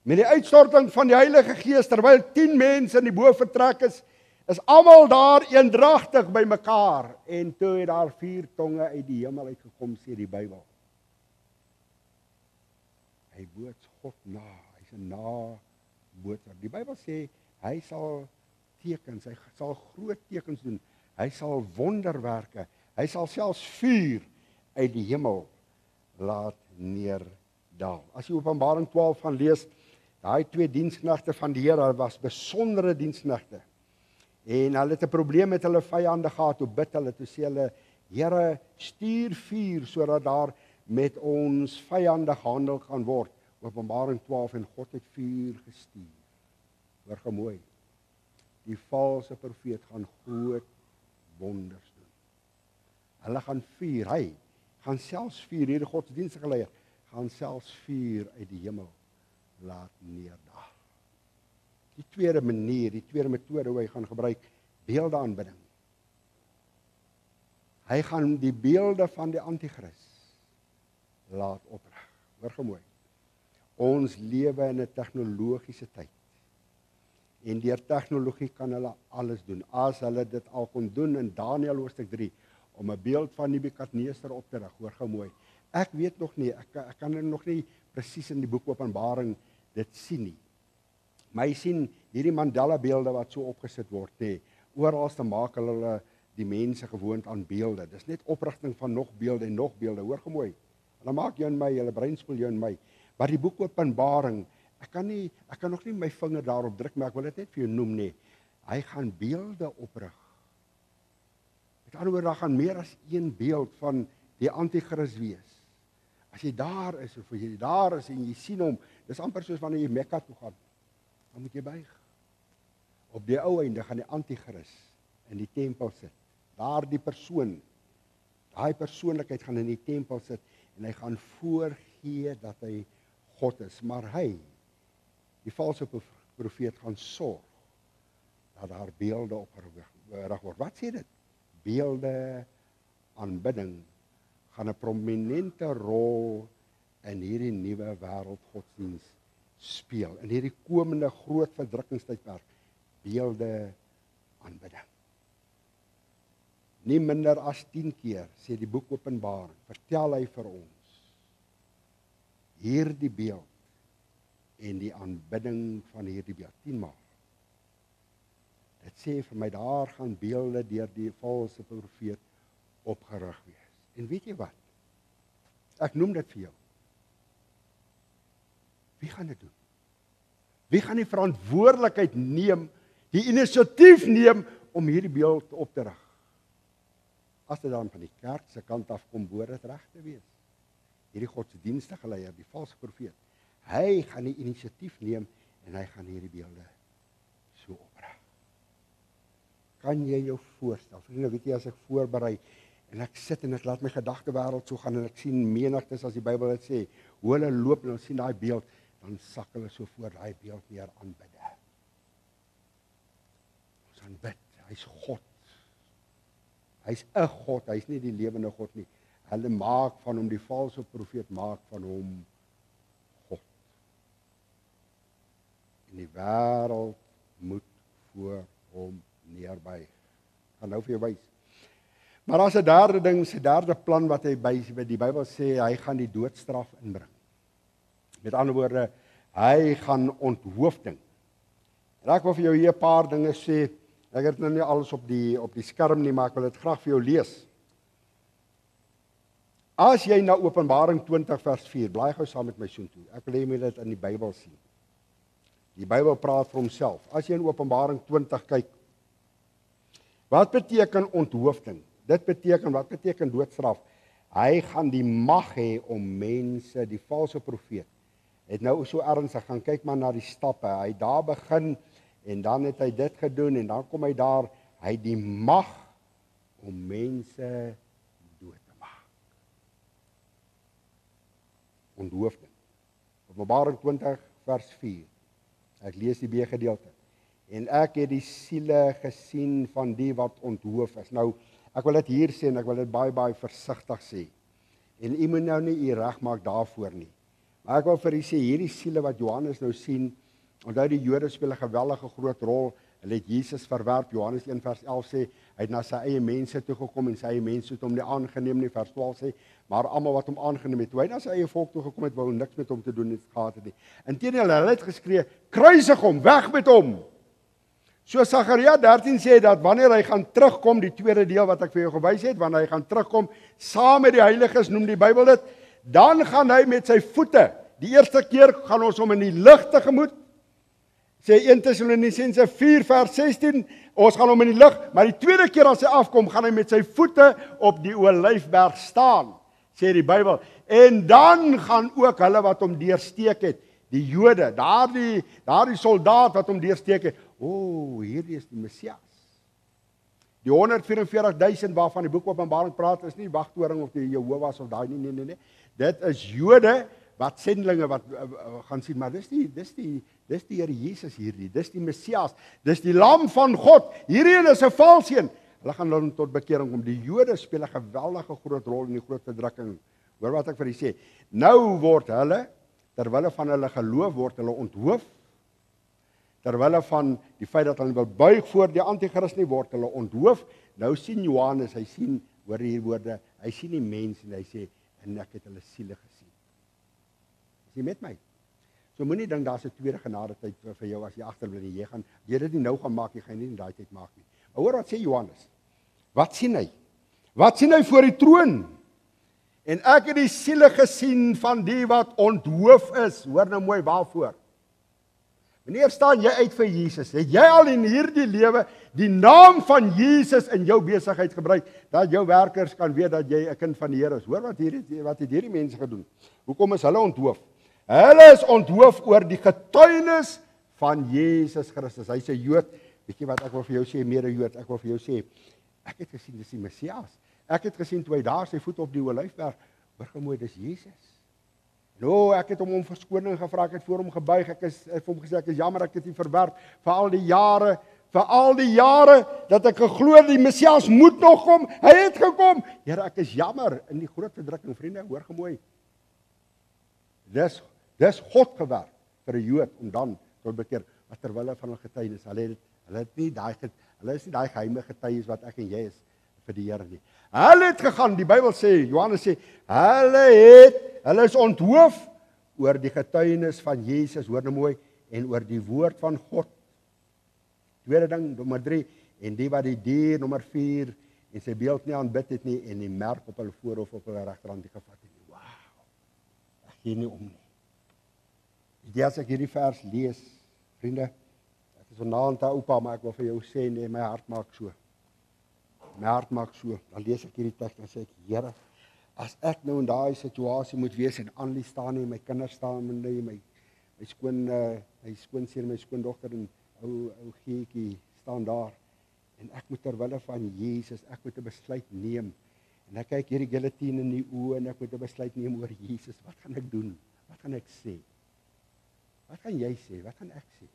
Met die uitstorting van die Heilige Gees, terwyl 10 mense in die bovertrek is almal daar eendragtig by mekaar, en toe het daar 4 tonge uit die hemel uitgekom, sê die Bybel. Hy boots God na, hy's 'n nabootser. Die Bybel sê, hy sal tekens, hy sal groot tekens doen, hy sal wonderwerke, hy sal selfs vuur uit die hemel laat neerdaal. As jy Openbaring 12 gaan lees, daai 2 diensknegte van die Here was besondere diensknegte. En hulle het 'n probleem met hulle vyande gehad, toe bid hulle, toe sê hulle, Here, stuur vuur, sodat daar met ons vyande gehandel kan word. Openbaring 12, en God het vuur gestuur. Hoor gou mooi, die valse profeet gaan groot wonders doen. Hulle gaan vuur, hy gaan selfs vuur, hierdie godsdienstige leier, gaan selfs vuur uit die hemel laat neerdaal. Die tweede manier, die tweede metode hoe hy gaan gebruik, beeldeaanbidding. Hy gaan die beelde van die Antichrist laat oprig. Hoor gou mooi. Ons lewe in 'n tegnologiese tyd. En deur tegnologie kan hulle alles doen. As hulle dit al kon doen in Daniël hoofstuk 3, om 'n beeld van Nebukadneser op te rig. Hoor gou mooi. Ek weet nog nie, ek kan nog nie presies in die boek Openbaring dit sien nie. Maar jy sien hierdie Mandela beelde wat so opgesit word, nê. Oral te maak hulle die mense gewoond aan beelde. Dis net oprigting van nog beelde en nog beelde. Hoor gou mooi. Hulle maak jou en my, hulle breinspoel jou en my. Maar die boek Openbaring, ek kan nog nie my vinger daarop druk, maar ek wil dit net vir jou noem, nê. Hy gaan beelde oprig. Met ander woorde, daar gaan meer as een beeld van die Antichrist wees. As jy daar is, of jy daar is en jy sien hom, dis amper soos wanneer jy Mekka toe gaan, dan moet jy buig. Op die ou einde gaan die Antichrist in die tempel sit. Daar die persoon, daai persoonlikheid gaan in die tempel sit, en hy gaan voorgee dat hy God is. Maar hy, die valse profeet, gaan sorg dat daar beelde opgerig word. Wat sê dit? Beelde aanbidding gaan 'n prominente rol in hierdie nuwe wêreldgodsdiens speel. In hierdie komende groot verdrukkingstydperk, beelde aanbidding. Nie minder as 10 keer, sê die boek Openbaring, vertel hy vir ons hierdie beeld en die aanbidding van hierdie beeld. 10 maal. Dit sê vir my, daar gaan beelde deur die valse profeet opgerig wees. En weet jy wat? Ek noem dit vir jou. Wie gaan dit doen? Wie gaan die verantwoordelikheid neem, die inisiatief neem om hierdie beeld op te rig? As dit dan van die kerk se kant af kom, behoort dit reg te wees. Hierdie godsdienstige leier, die valse profeet, hy gaan die inisiatief neem en hy gaan hierdie beelde so oprig. Kan jy jou voorstel? Vriende, weet jy, as ek voorberei En ek sit en ek laat my gedagtewêreld so gaan en ek sien menigtes as die Bybel dit sê, hoe hulle loop en ons sien daai beeld, dan sak hulle so voor daai beeld neer aanbid. Ons aanbid, hy's God. Hy's 'n God, hy's nie die lewende God nie. Hulle maak van hom, die valse profeet maak van hom God. En die wêreld moet voor hom neerbuig. Ek gaan nou vir jou wys. Maar as 'n derde ding, 'n derde plan wat hy by die Bybel sê, hy gaan die doodstraf inbring. Met ander woorde, hy gaan onthoofding. En ek wil vir jou hier 'n paar dinge sê. Ek het nou nie alles op die skerm nie, maar ek wil dit graag vir jou lees. As jy na Openbaring 20 vers 4, blaai gou saam met my soontoe. Ek wil hê jy moet dit in die Bybel sien. Die Bybel praat vir homself. As jy in Openbaring 20 kyk, wat beteken onthoofding? Dit beteken, wat beteken doodstraf? Hy gaan die mag hê om mense, die valse profeet, het nou so ernstig gaan kyk maar na die stappe. Hy daar begin en dan het hy dit gedoen en dan kom hy daar, hy die mag om mense dood te maak. Onthoofding. Openbaring 20 vers 4. Ek lees die B-gedeelte. En ek het die siele gesien van die wat onthoof is. Nou, ek wil dit hier sê en ek wil dit baie versigtig sê. En u moet nou nie u regmaak daarvoor nie. Maar ek wil vir u sê, hierdie siele wat Johannes nou sien, onthou die Jode speel 'n geweldige groot rol. Hulle het Jesus verwerp. Johannes 1 vers 11 sê, hy het na sy eie mense toe gekom en sy eie mense het hom nie aangeneem nie. Vers 12 sê, maar almal wat hom aangeneem het, toe hy na sy eie volk toe gekom het, wou niks met hom te doen het gehad het nie. Inteendeel, hulle het geskree, kruisig hom, weg met hom. So Sagaria 13 sê dat wanneer hy gaan terugkom, die tweede deel wat ek vir jou gewys het, wanneer hy gaan terugkom, saam met die heiliges, noem die Bybel dit, dan gaan hy met sy voete, die eerste keer gaan ons hom in die lig tegemoet, sê 1 Tessalonisense 4 vers 16, ons gaan hom in die lig, maar die tweede keer as hy afkom, gaan hy met sy voete op die Olyfberg staan, sê die Bybel, en dan gaan ook hulle wat hom deursteek het, die Jode, daardie soldaat wat hom deursteek het, hierdie is die Messias. Die 144.000 waarvan die boek Openbaring praat, is nie wagtoring of die Jehovah's of daai nie. Dit is Jode wat sendlinge wat gaan sien, maar dis die Here Jesus hierdie, dis die Messias, dis die Lam van God. Hierdie is 'n valseun. Hulle gaan dan tot bekering kom. Die Jode speel 'n geweldige groot rol in die groot verdrukking. Hoor wat ek vir julle sê. Nou word hulle terwille van hulle geloof word hulle onthoof. Terwille van die feit dat hulle wil buig voor die anti-kris nie, word hulle onthoof. Nou sien Johannes, hy sien, hoor hier woorde, hy sien die mense en hy sê, en ek het hulle siele gesien. Is jy met my? So moenie dink daar's 'n tweede genade tyd vir jou as jy agterbly nie. Jy dit nie nou gaan maak, jy gaan nie in daai tyd maak nie. Maar hoor wat sê Johannes. Wat sien hy? Wat sien hy voor die troon? En ek het die siele gesien van die wat onthoof is. Hoor nou mooi waarvoor. Wanneer staan jy uit vir Jesus? Het jy al in hierdie lewe die naam van Jesus in jou besigheid gebruik, dat jou werkers kan weet dat jy 'n kind van die Here is? Hoor wat het hierdie mense gedoen? Hoekom is hulle onthoof? Hulle is onthoof oor die getuienis van Jesus Christus. Hy's 'n Jood. Weet jy wat ek wil vir jou sê, mede-Jood, ek wil vir jou sê, ek het gesien dis die Messias. Ek het gesien toe hy daar sy voet op die Olyfberg, hoor gemooi, dis Jesus. Nou, ek het hom verskoning gevra, ek het voor hom gebuig, ek het hom gesê, ek is jammer, ek het u verwerp, vir al die jare, dat ek geglo die Messias moet nog kom, hy het gekom, Here, ek is jammer, in die groot verdrukking, vriende, hoor gemooi, dis God gewerk, vir 'n Jood, om dan, tot bekeer, wat terwille van hulle getuienis, hulle is nie die geheime getuies, wat ek en jy is, vir die Here nie. Hulle het gegaan, die Bybel sê, Johannes sê, hulle is onthoof oor die getuienis van Jesus, hoor nou mooi, en oor die woord van God. Tweede ding, nommer 3, en die wat die dier, nommer 4, en sy beeld nie aanbid het nie, en die merk op hulle voorhoof op hulle regterhand nie gevat het nie. Wow, ek gee nie om nie. As ek hierdie vers lees, vriende, ek is vanaand 'n oupa, maar ek wil vir jou sê, nee, my hart maak so. Dan lees ek hierdie teks, dan sê ek, Here, as ek nou in daai situasie moet wees, en Annelie staan nie, my kinders staan nie, my skoonseun, my skoondogter, en ou Geetjie staan daar, en ek moet terwille van Jesus, ek moet 'n besluit neem, En ek kyk hierdie guillotine in die oë en ek moet 'n besluit neem oor Jesus. Wat gaan ek doen? Wat gaan ek sê? Wat gaan jy sê? Wat gaan ek sê?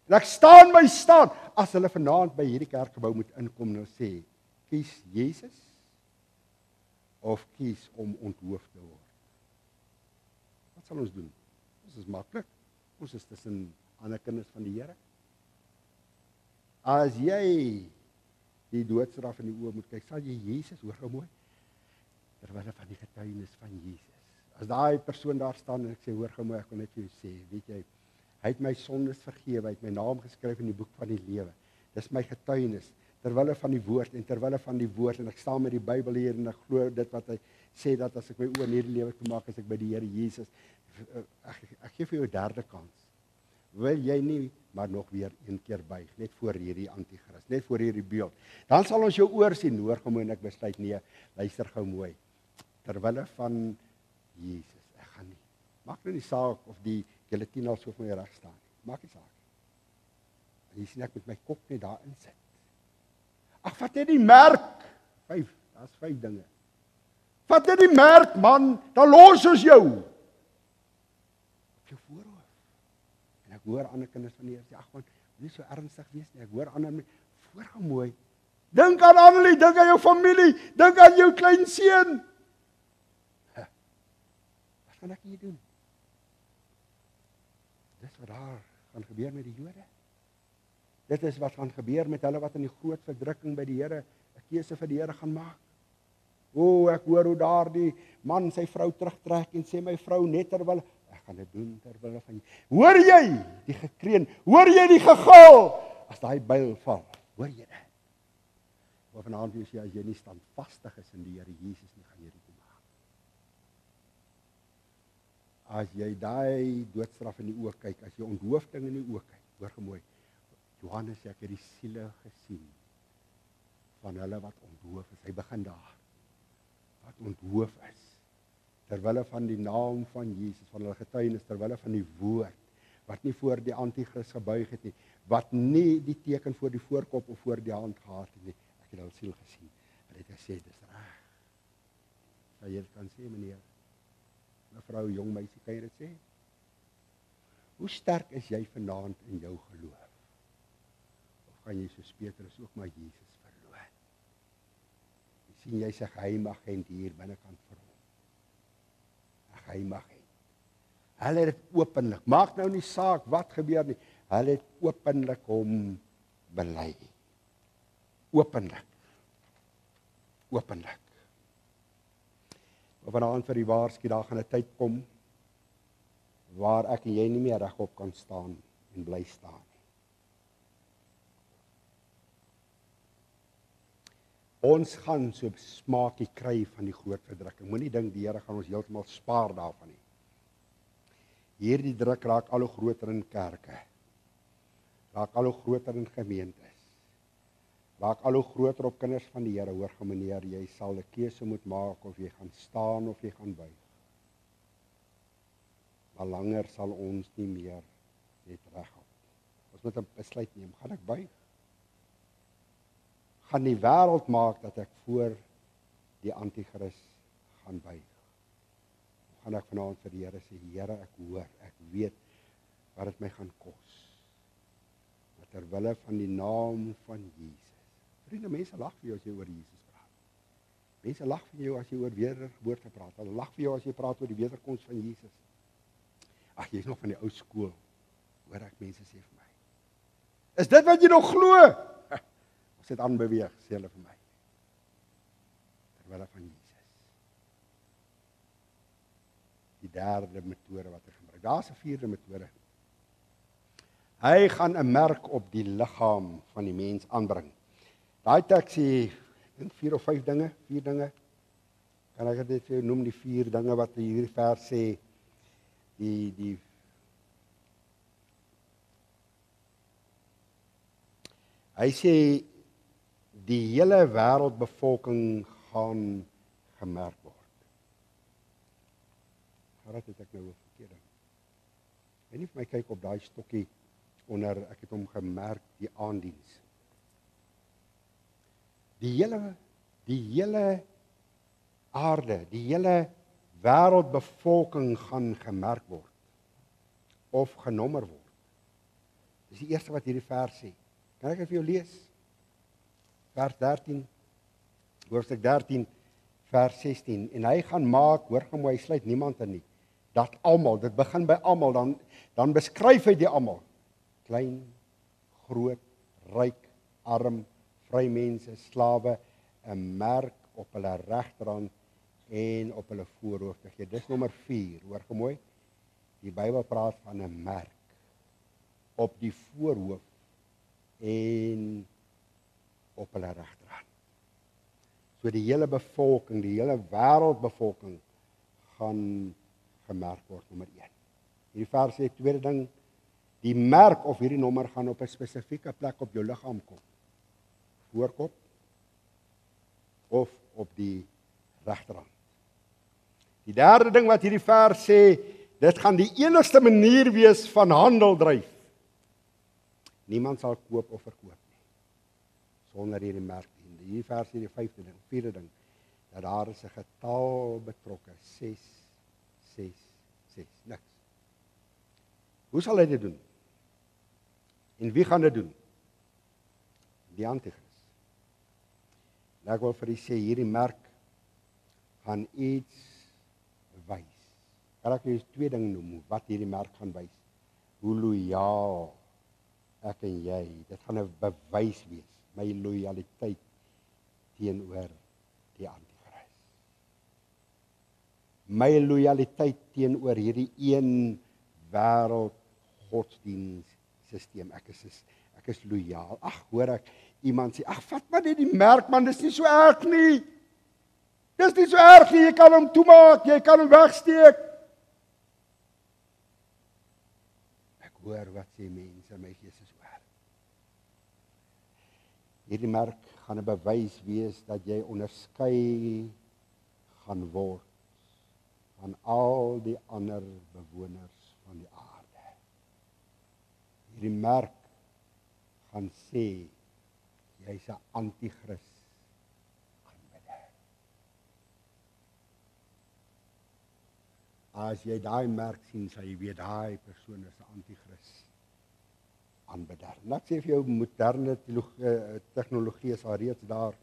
En ek staan by staan as hulle vanaand by hierdie kerkgebou moet inkom en sê, kies Jesus of kies om onthoof te word. Wat sal ons doen? Ons is maklik. Ons is tussen ander kinders van die Here. As jy die doodstraf in die oë moet kyk, sal jy Jesus, hoor gou mooi, terwyl van die getuienis van Jesus. As daai persoon daar staan en ek sê, hoor gou mooi, ek wil net vir jou sê, weet jy, hy het my sondes vergewe, hy het my naam geskryf in die boek van die lewe. Dis my getuienis, terwyl van die woord en terwyl van die woord, en ek staan met die Bybel hier en ek glo dit wat hy sê, dat as ek my oë in hierdie lewe toe maak, as ek by die Here Jesus, ek gee vir jou 'n derde kans. Wil jy nie, maar nog weer een keer buig, net voor hierdie anti-kris, net voor hierdie beeld. Dan sal ons jou oor sien, hoor gou mooi, en ek besluit, nee, luister gou mooi. Terwille van Jesus, ek gaan nie. Maak nou nie saak of die guillotine al so vir my reg staan nie. Maak nie saak. En jy sien ek met my kop net daar insit. Ag, vat net die merk. 5, daar's 5 dinge. Vat net die merk, man, dan los ons jou. Op jou voorhoof. En ek hoor ander kinders van die Here sê, ag man, nie so ernstig wees nie. Ek hoor ander voorgou mooi. Dink aan Annelie, dink aan jou familie, dink aan jou klein seun. Wat gaan ek hier doen? Dis wat daar gaan gebeur met die Jode. Dit is wat gaan gebeur met hulle wat in die groot verdrukking by die Here 'n keuse vir die Here gaan maak. O, ek hoor hoe daardie man sy vrou terugtrek en sê, my vrou, net terwyl ek gaan dit doen terwyl van jy. Hoor jy die gekreun? Hoor jy die gegil? As daai byl val, hoor jy dit? Maar vanaand wil jy, as jy nie standvastig is in die Here Jesus nie, gaan jy dit nie maak. As jy daai doodstraf in die oë kyk, as jy onthoofding in die oë kyk, hoor gemooi, Johannes sê, ek het die siele gesien van hulle wat onthoof is. Hy begin daar. Wat onthoof is. Terwille van die naam van Jesus, van hulle getuienis, terwille van die woord, wat nie voor die anti-kris gebuig het nie, wat nie die teken voor die voorkop of voor die hand gehad het nie. Ek het al siel gesien. Hulle het gesê, dis reg. Sal jy dit kan sê, meneer? Mevrou, jong meisie, kan jy dit sê? Hoe sterk is jy vanaand in jou geloof? Kan jy soos Petrus ook maar Jesus verloor. Jy sien, jy's 'n geheimagent hier binnekant vir hom. 'n Geheimagent. Hulle het dit openlik, maak nou nie saak wat gebeur nie, hulle het openlik hom bely. Openlik. Openlik. Maar vanaand vir die waarsku, daar gaan 'n tyd kom, waar ek en jy nie meer regop kan staan en bly staan. Ons gaan so smaakie kry van die groot verdrukking. Moenie dink die Here gaan ons heeltemal spaar daarvan nie. Hierdie druk raak al hoe groter in kerke. Raak al hoe groter in gemeentes. Raak al hoe groter op kinders van die Here. Hoor gou meneer, jy sal 'n keuse moet maak of jy gaan staan of jy gaan buig. Maar langer sal ons nie meer net reghou. Ons moet 'n besluit neem. Gaan ek buig? Gaan die wêreld maak dat ek voor die anti-kris gaan buig. Gaan ek vanaand vir die Here sê, Here, ek hoor, ek weet wat dit my gaan kos. Maar terwille van die naam van Jesus. Vriende, mense lag vir jou as jy oor Jesus praat. Mense lag vir jou as jy oor wedergeboorte praat. Hulle lag vir jou as jy praat oor die wederkoms van Jesus. Ag, jy's nog van die ou skool. Hoor ek mense sê vir my. Is dit wat jy nog glo? Ons het aanbeweeg, sê hulle vir my. Terwille van Jesus. Die derde metode wat hy gebruik. Daar's 'n vierde metode. Hy gaan 'n merk op die liggaam van die mens aanbring. Daai teks sê, dink 4 of 5 dinge, 4 dinge. Kan ek dit vir jou noem, die 4 dinge wat hierdie vers sê, hy sê, die hele wêreldbevolking gaan gemerk word. Wat het ek nou verkeerd? En nie vir my kyk op daai stokkie onder, ek het hom gemerk, die aandiens. Die hele die hele aarde, die hele wêreldbevolking gaan gemerk word of genommer word. Dis die eerste wat hierdie vers sê. Kan ek dit vir jou lees? Vers 13, hoofstuk 13, vers 16. En hy gaan maak, hoor gou mooi, hy sluit niemand in nie. Dat almal, dit begin by almal, dan beskryf hy die almal. Klein, groot, ryk, arm, vry mense, slawe, 'n merk op hulle regterhand en op hulle voorhoof te gee. Dis nommer 4, hoor gou mooi. Die Bybel praat van 'n merk op die voorhoof en op hulle regterhand. So die hele bevolking, die hele wêreldbevolking gaan gemerk word, nommer 1. Hierdie vers sê tweede ding, die merk of hierdie nommer gaan op 'n spesifieke plek op jou liggaam kom. Voorkop of op die regterhand. Die derde ding wat hierdie vers sê, dit gaan die enigste manier wees van handel dryf. Niemand sal koop of verkoop nie sonder hierdie merk. Hierdie vers sê die vierde ding, dat daar is 'n getal betrokke, 6, 6, 6, niks. Hoe sal hy dit doen? En wie gaan dit doen? Die Antichrist. Ek wil vir u sê, hierdie merk gaan iets wys. Kan ek jou 2 dinge noem, wat hierdie merk gaan wys? Hoe loyaal ek en jy, dit gaan 'n bewys wees, my loyaliteit teenoor die Antichrist. My loyaliteit teenoor hierdie een wêreld godsdienstelsel. Ek is loyaal. Ag, hoor ek iemand sê, ag, vat maar net die merk man, dis nie so erg nie. Dis nie so erg nie, jy kan hom toemaak, jy kan hom wegsteek. Ek hoor wat sê mense, my gees is oor. Hierdie merk gaan 'n bewys wees dat jy onderskei gaan word van al die ander bewoners van die aarde. Hierdie merk gaan sê, jy's 'n anti-kris aanbidder. As jy daai merk sien, sal jy weet daai persoon is 'n anti-kris aanbidder. En ek sê vir jou, moderne tegnologie is al reeds daar.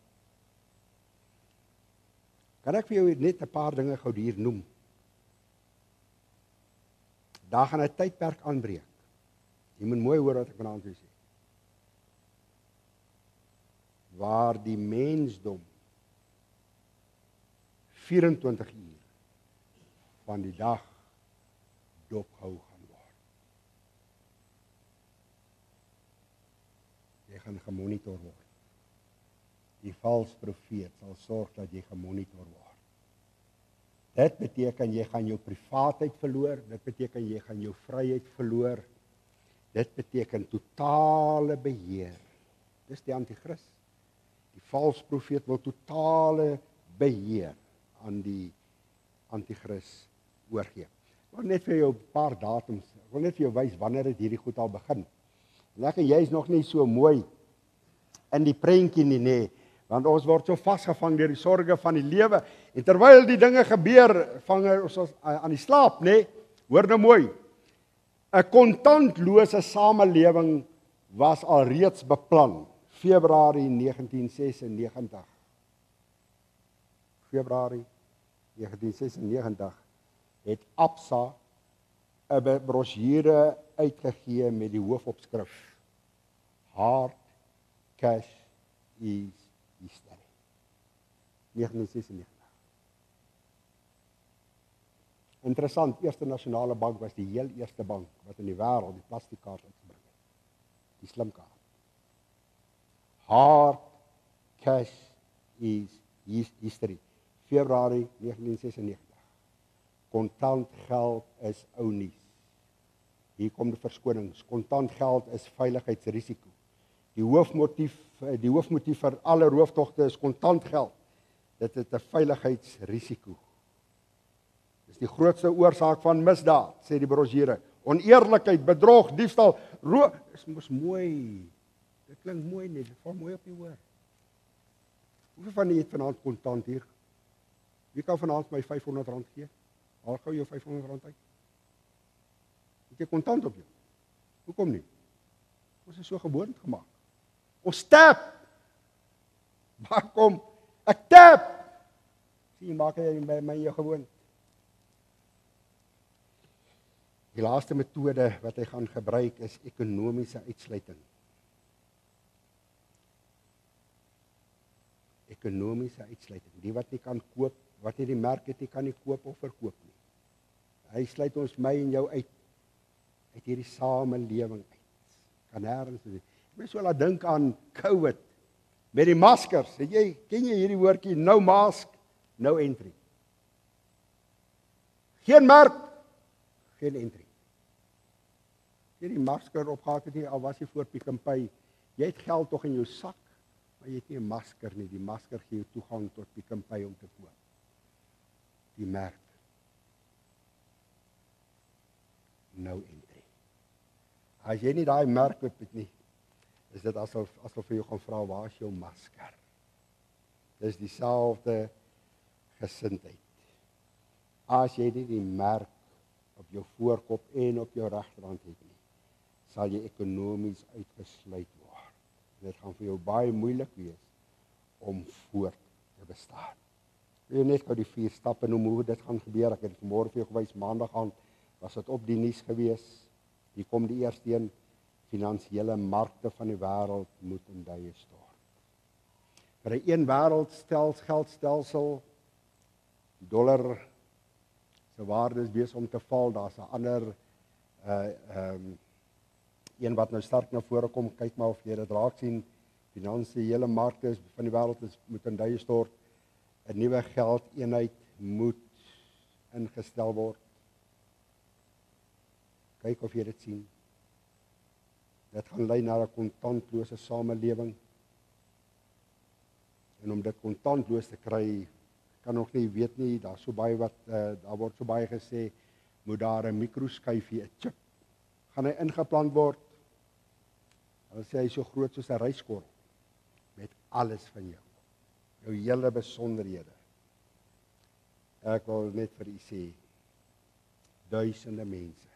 Kan ek vir jou net 'n paar dinge gou hier noem? Daar gaan 'n tydperk aanbreek. Jy moet mooi hoor wat ek vanaand sê. Waar die mensdom 24 uur van die dag dophou gaan word. Jy gaan gemonitor word. Die valse profeet sal sorg dat jy gemonitor word. Dit beteken jy gaan jou privaatheid verloor, dit beteken jy gaan jou vryheid verloor. Dit beteken totale beheer. Dis die Antichrist. Die valse profeet wil totale beheer aan die Antichrist oorgee. Ek wil net vir jou 'n paar datums, ek wil net vir jou wys wanneer dit hierdie goed al begin. En ek en jy is nog nie so mooi in die prentjie nie, nê, want ons word so vasgevang deur die sorges van die lewe. En terwyl die dinge gebeur, vang ons aan die slaap, nê? Hoor nou mooi. 'n kontantlose samelewing was alreeds beplan. Februarie 1996. Februarie 1996 het Absa 'n brosjure uitgegee met die hoofopskrif: Hard cash is history. 1996. Interessant, Eerste Nasionale Bank was die heel eerste bank wat in die wêreld die plastiekkaart uitgebring het. Die slimkaart. Hard cash is history. Februarie 1996. Kontant geld is ou nuus. Hier kom die verskonings. Kontant geld is veiligheidsrisiko. Die hoofmotief vir alle rooftogte is kontant geld. Dit is 'n veiligheidsrisiko. Dis die grootste oorsaak van misdaad, sê die brosjure. Oneerlikheid, bedrog, diefstal, dis mos mooi. Dit klink mooi nie, dit val mooi op die hoor. Hoeveel van julle het vanaand kontant hier? Wie kan vanaand my R500 gee? Haal gou jou R500 uit. Het jy kontant op jou? Hoekom nie? Ons is so gewoond gemaak. Ons tap. Maar kom, ek tap. Sien, maak jy by my jou gewoond. Die laaste metode wat hy gaan gebruik is ekonomiese uitsluiting. Ekonomiese uitsluiting. Die wat nie kan koop, wat nie die merk het nie, kan nie koop of verkoop nie. Hy sluit ons my en jou uit hierdie samelewing uit. Kan nêrens doen. Ek moet so laat dink aan COVID met die maskers. Ken jy hierdie woordjie no mask, no entry? Geen merk, geen entry. Jy die masker opgehad het nie, al was jy voor Pick n Pay. Jy het geld tog in jou sak, maar jy het nie 'n masker nie. Die masker gee jou toegang tot Pick n Pay om te koop. Die merk. No entry. As jy nie daai merk het nie, is dit asof vir jou gaan vra, waar is jou masker? Dis dieselfde gesindheid. As jy nie die merk op jou voorkop en op jou regterhand het nie, sal jy ekonomies uitgesluit word. Dit gaan vir jou baie moeilik wees om voort te bestaan. Wil jy net gou die 4 stappe noem hoe dit gaan gebeur? Ek het vanmôre vir jou gewys, maandag aan was dit op die nuus gewees. Hier kom die eerste een, finansiële markte van die wêreld moet in duie stort. Vir 'n een geldstelsel, die dollar se waarde is besig om te val. Daar's 'n ander een wat nou sterk na vore kom. Kyk maar of jy dit raak sien. Finansiële markte van die wêreld moet in duie stort. 'n Nuwe geldeenheid moet ingestel word. Kyk of jy dit sien. Dit gaan lei na 'n kontantlose samelewing. En om dit kontantloos te kry, kan nog nie weet nie, daar so baie wat daar word so baie gesê, moet daar 'n mikroskyfie, 'n chip, gaan hy ingeplant word. Hulle sê hy is so groot soos 'n ryskorrel met alles van jou hele besonderhede. Ek wil net vir u sê, duisende mense,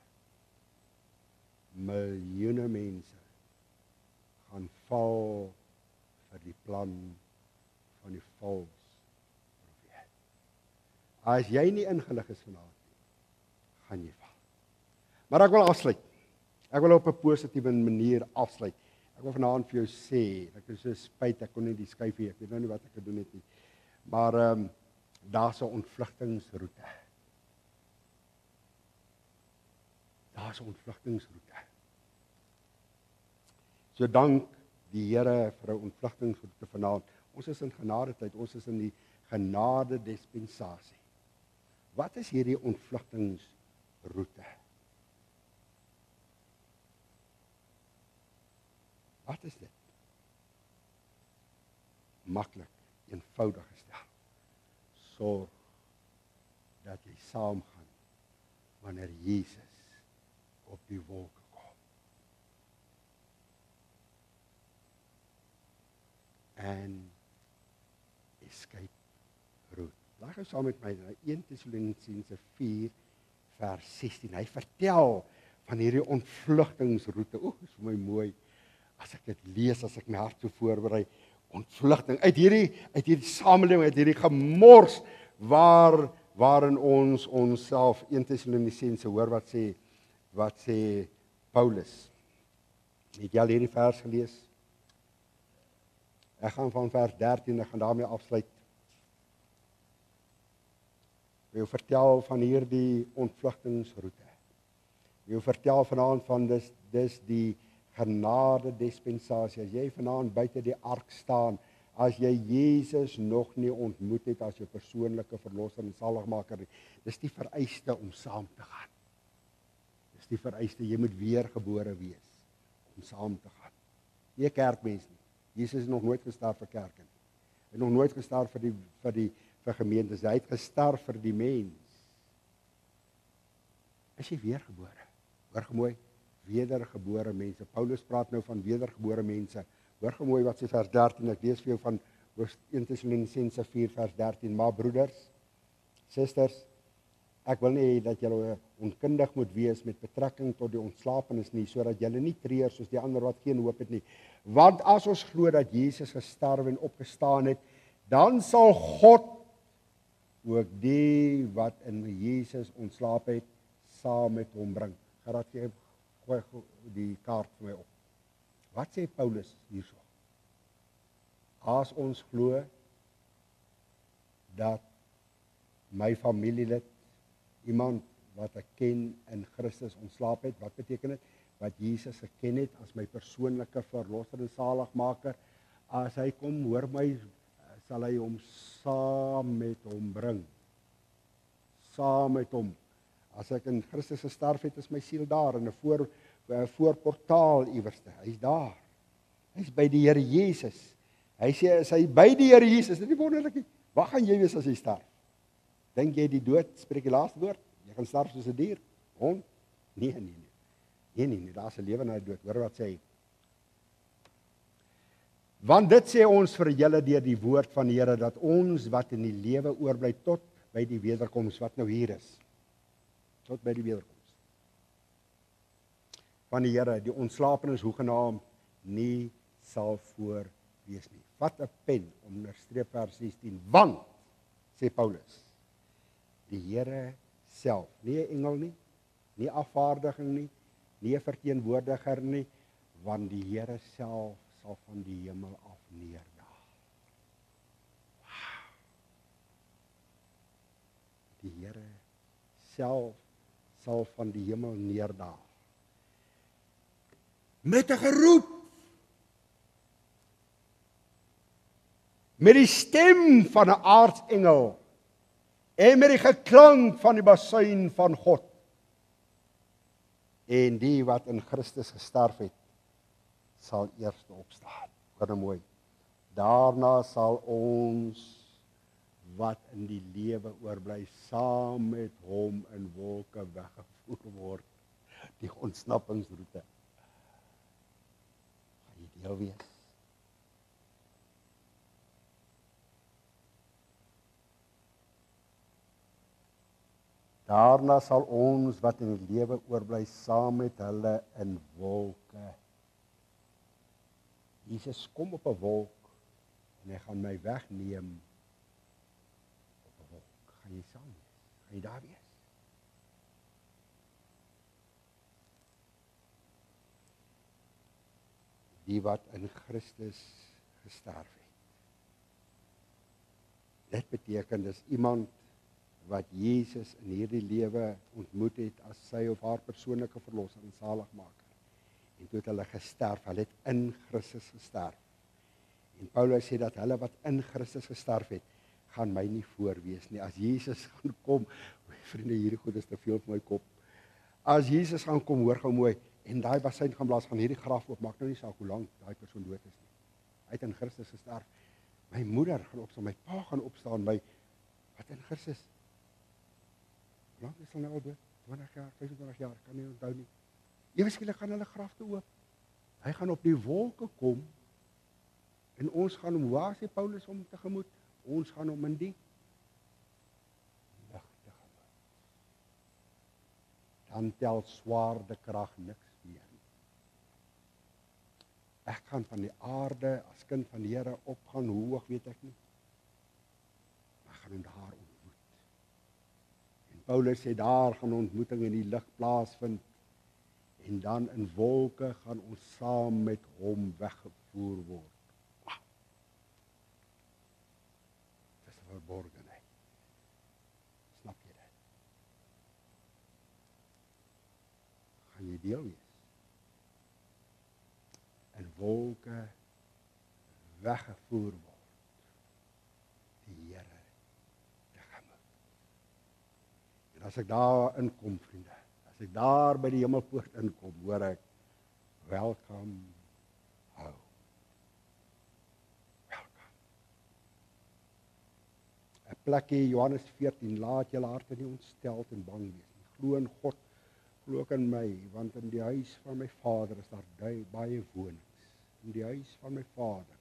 miljoene mense gaan val vir die plan van die vals profeet. As jy nie ingelig is vanaand nie, gaan jy val. Maar ek wil afsluit. Ek wil op 'n positiewe manier afsluit. Ek wil vanaand vir jou sê, ek is so spyt ek kon nie die skyfie, ek weet nou nie wat ek gedoen het nie. Maar daar's 'n ontvlugtingsroete. Daar's 'n ontvlugtingsroete. So dank die Here vir 'n ontvlugtingsroete vanaand. Ons is in genadetyd, ons is in die genade dispensasie. Wat is hierdie ontvlugtingsroete? Wat is dit? Maklik, eenvoudig gestel. Sorg dat jy saam gaan wanneer Jesus op die wolke kom. En escape route. Laat gou saam met my na 1 Tessalonisense 4 vers 16. Hy vertel van hierdie ontvlugtingsroete. Dis vir my mooi as ek dit lees, as ek my hart so voorberei. Ontvlugting uit hierdie samelewing, uit hierdie gemors waarin ons onsself 1 Tessalonisense hoor wat sê Paulus. Het jy al hierdie vers gelees? Ek gaan van vers 13, ek gaan daarmee afsluit. Ek wil vertel van hierdie ontvlugtingsroete. Ek wil vertel vanaand van dis die genade dispensasie. As jy vanaand buite die ark staan, as jy Jesus nog nie ontmoet het as jou persoonlike verlosser en saligmaker nie, dis die vereiste om saam te gaan. Dis die vereiste, jy moet weergebore wees om saam te gaan. Nie 'n kerkmens nie. Jesus het nog nooit gesterf vir kerke nie. Hy het nog nooit gesterf vir gemeentes. Hy het gesterf vir die mens. Is jy weergebore? Hoor gemooi, wedergebore mense. Paulus praat nou van wedergebore mense. Hoor gemooi wat sê vers 13, ek lees vir jou van 1 Tessalonisense 4 vers 13, maar broeders, susters, ek wil nie dat julle onkundig moet wees met betrekking tot die ontslapenis nie, sodat julle nie treur soos die ander wat geen hoop het nie. Want as ons glo dat Jesus gesterf en opgestaan het, dan sal God ook die wat in Jesus ontslaap het, saam met hom bring. Gerard, gooi die kaart vir my op. Wat sê Paulus hierso? As ons glo dat my familielid, iemand wat ek ken in Christus ontslaap het, wat beteken dit? Wat Jesus geken het as my persoonlike verlosser en saligmaker, as hy kom, hoor my, sal hy hom saam met hom bring. Saam met hom. As ek in Christus gesterf het, is my siel daar, in 'n voorportaal iewerste. Hy's daar. Hy's by die Here Jesus. Hy sê, as hy by die Here Jesus, dit is nie wonderlik nie. Wat gaan jy wees as jy sterf? Dink jy die dood spreek die laaste woord? Jy gaan sterf soos 'n dier? Hond? Nee, daar's 'n lewe na die dood. Hoor wat sê hy? Want dit sê ons vir julle deur die woord van die Here, dat ons wat in die lewe oorbly tot by die wederkoms wat nou hier is. Tot by die wederkoms van die Here, die ontslapenis hoegenaamd nie sal voor wees nie. Vat 'n pen onderstreep vers 16, want, sê Paulus, die Here self, nie 'n engel nie, nie afvaardiging nie, nie 'n verteenwoordiger nie, want die Here self sal van die hemel af neerdaal. Wow. Die Here self sal van die hemel neerdaal. Met 'n geroep. Met die stem van 'n aartsengel en met die geklank van die basuin van God. En die wat in Christus gesterf het, sal eers opstaan. Hoor nou mooi. Daarna sal ons wat in die lewe oorbly saam met hom in wolke weggevoer word. Die ontsnappingsroete. Gaan jy deel wees? Daarna sal ons wat in die lewe oorbly saam met hulle in wolke. Jesus kom op 'n wolk en hy gaan my wegneem op 'n wolk. Gaan jy saam wees? Gaan jy daar wees? Die wat in Christus gesterf het. Dit beteken dis iemand wat Jesus in hierdie lewe ontmoet het as sy of haar persoonlike verlosser en saligmaker. En toe het hulle gesterf, hulle het in Christus gesterf. En Paulus sê dat hulle wat in Christus gesterf het, gaan my nie voorwees nie. As Jesus gaan kom, vriende, hierdie goed is te veel vir my kop. As Jesus gaan kom, hoor gou mooi, en daai basuin gaan blaas, gaan hierdie graf oopmaak, nou nie saak hoe lank daai persoon dood is nie. Hy het in Christus gesterf. My moeder gaan opstaan, my pa gaan opstaan, my wat in Christus. Hoe lank is hulle nou al dood? 20 jaar, 25 jaar, kan nie onthou nie. Ewe skielik gaan hulle graf te oop. Hy gaan op die wolke kom en ons gaan hom, waar sê Paulus om tegemoet? Ons gaan hom in die lig tegemoet. Dan tel swaarde krag niks meer nie. Ek gaan van die aarde as kind van die Here opgaan, hoe hoog weet ek nie. Ek gaan hom daar ontmoet. En Paulus sê daar gaan 'n ontmoeting in die lig plaasvind. En dan in wolke gaan ons saam met hom weggevoer word. Wow. Dis 'n verborgenheid. Snap jy dit? Gaan jy deel wees? In wolke weggevoer word. Die Here tegemoet. En as ek daar inkom, vriende, as ek daar by die hemelpoort inkom, hoor ek, welcome home. Welcome. 'n plekkie, Johannes 14, laat julle harte nie ontsteld en bang wees nie. Glo in God, glo ook in my, want in die huis van my Vader is daar baie wonings. In die huis van my Vader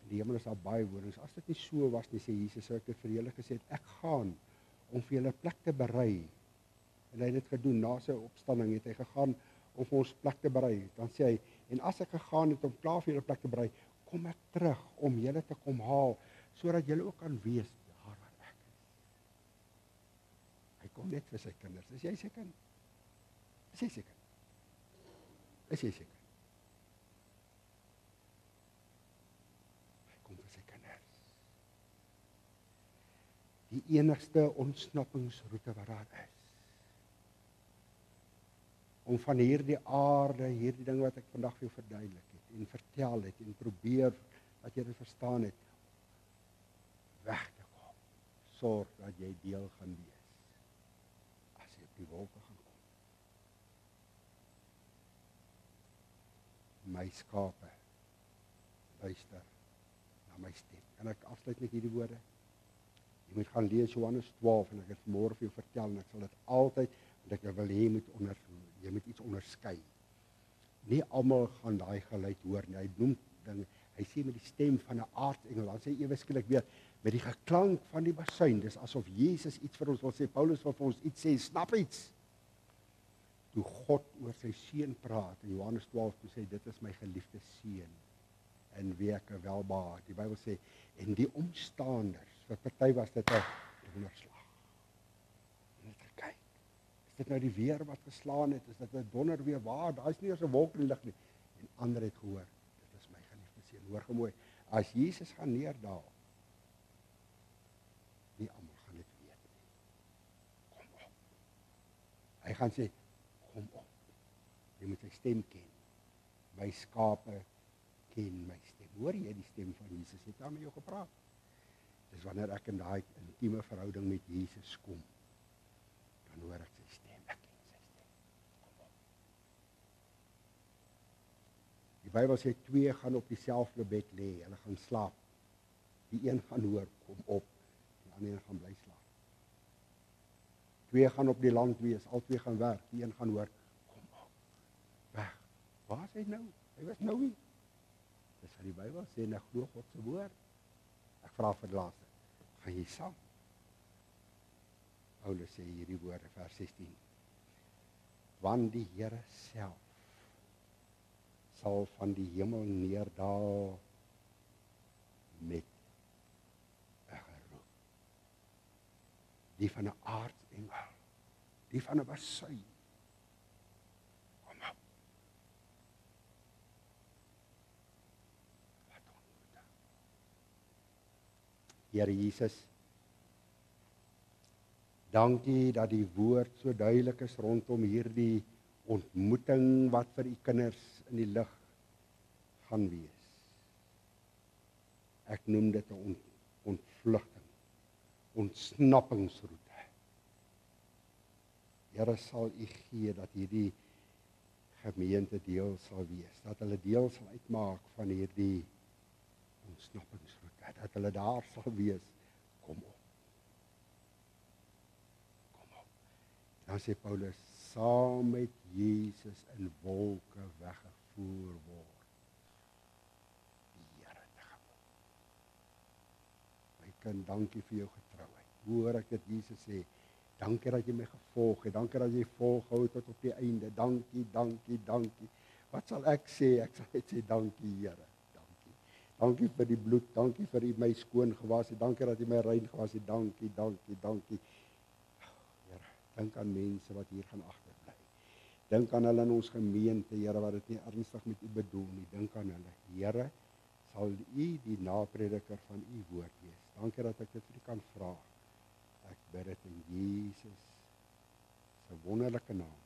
In die hemel is daar baie wonings. As dit nie so was nie, sê Jesus, sou ek dit vir julle gesê het, ek gaan om vir julle plek te berei. En hy het dit gedoen na sy opstanding, het hy gegaan om vir ons plek te berei. Dan sê hy, en as ek gegaan het om klaar vir julle plek te berei, kom ek terug om julle te kom haal, sodat julle ook kan wees daar waar ek is. Hy kom net vir sy kinders. Is jy sy kind? Is jy sy kind? Is jy sy kind? Hy kom vir sy kinders. Die enigste ontsnappingsroete wat daar is. Om van hierdie aarde, hierdie ding wat ek vandag vir jou verduidelik het, en vertel het, en probeer, dat jy dit verstaan het, weg te kom. Sorg dat jy deel gaan wees, as jy op die wolke gaan kom. My skape, luister na my stem. Kan ek afsluit met hierdie woorde? Jy moet gaan lees Johannes 12, en ek het vanmôre vir jou vertel, en ek sal dit altyd, want ek wil hê jy moet iets onderskei. Nie almal gaan daai geluid hoor nie. Hy noem dinge, hy sê met die stem van 'n aartsengel, dan sê hy ewe skielik weer met die geklank van die basuin. Dis asof Jesus iets vir ons wil sê. Paulus wil vir ons iets sê, snap iets. Toe God oor sy seun praat in Johannes 12, toe sê dit is my geliefde seun in wie ek welbehaag. Die Bybel sê en die omstanders, vir party was dit 'n donderslag. Is dit nou die weer wat geslaan het? Is dit 'n donder weer waar? Daar is nie eens 'n wolk in die lug nie. En ander het gehoor, dit is my geliefde seun. Hoor gemooi, as Jesus gaan neerdaal, nie almal gaan dit weet nie. Kom op. Hy gaan sê, kom op. Jy moet sy stem ken. My skape ken my stem. Hoor jy die stem van Jesus? Het hy met jou gepraat? Dis wanneer ek in daai intieme verhouding met Jesus kom, dan hoor ek sy stem, ek ken sy stem. Kom op. Die Bybel sê 2 gaan op dieselfde bed lê, hulle gaan slaap. Die een gaan hoor, kom op, die ander gaan bly slaap. 2 gaan op die land wees, al 2 gaan werk, die een gaan hoor, kom op, weg. Waar is hy nou? Hy was nou nie. Dis wat die Bybel sê, en ek glo God se woord. Ek vra vir die laaste, gaan jy saam? Paulus sê hierdie woorde, vers 16. Want die Here self sal van die hemel neerdaal met 'n geroep. Die van 'n aartsengel, die van 'n basuin. Kom op. Laat ontmoet. Here Jesus, dankie dat die woord so duidelik is rondom hierdie ontmoeting wat vir u kinders in die lig gaan wees. Ek noem dit 'n ontvlugting, ontsnappingsroete. Here, sal u gee dat hierdie gemeente deel sal wees, dat hulle deel sal uitmaak van hierdie ontsnappingsroete, dat hulle daar sal wees. Kom op. Dan sê Paulus, saam met Jesus in wolke weggevoer word. Die Here tegemoet. My kind, dankie vir jou getrouheid. Hoor ek dit Jesus sê, dankie dat jy my gevolg het, dankie dat jy volgehou tot op die einde, dankie, dankie, dankie. Wat sal ek sê? Ek sal net sê, dankie Here, dankie. Dankie vir die bloed, dankie vir u my skoon gewas het, dankie dat jy my rein gewas het, dankie, dankie, dankie. Dink aan mense wat hier gaan agterbly. Dink aan hulle in ons gemeente, Here, wat dit nie ernstig met u bedoel nie. Dink aan hulle. Here, sal u die naprediker van u woord wees. Dankie dat ek dit vir u kan vra. Ek bid dit in Jesus se wonderlike naam.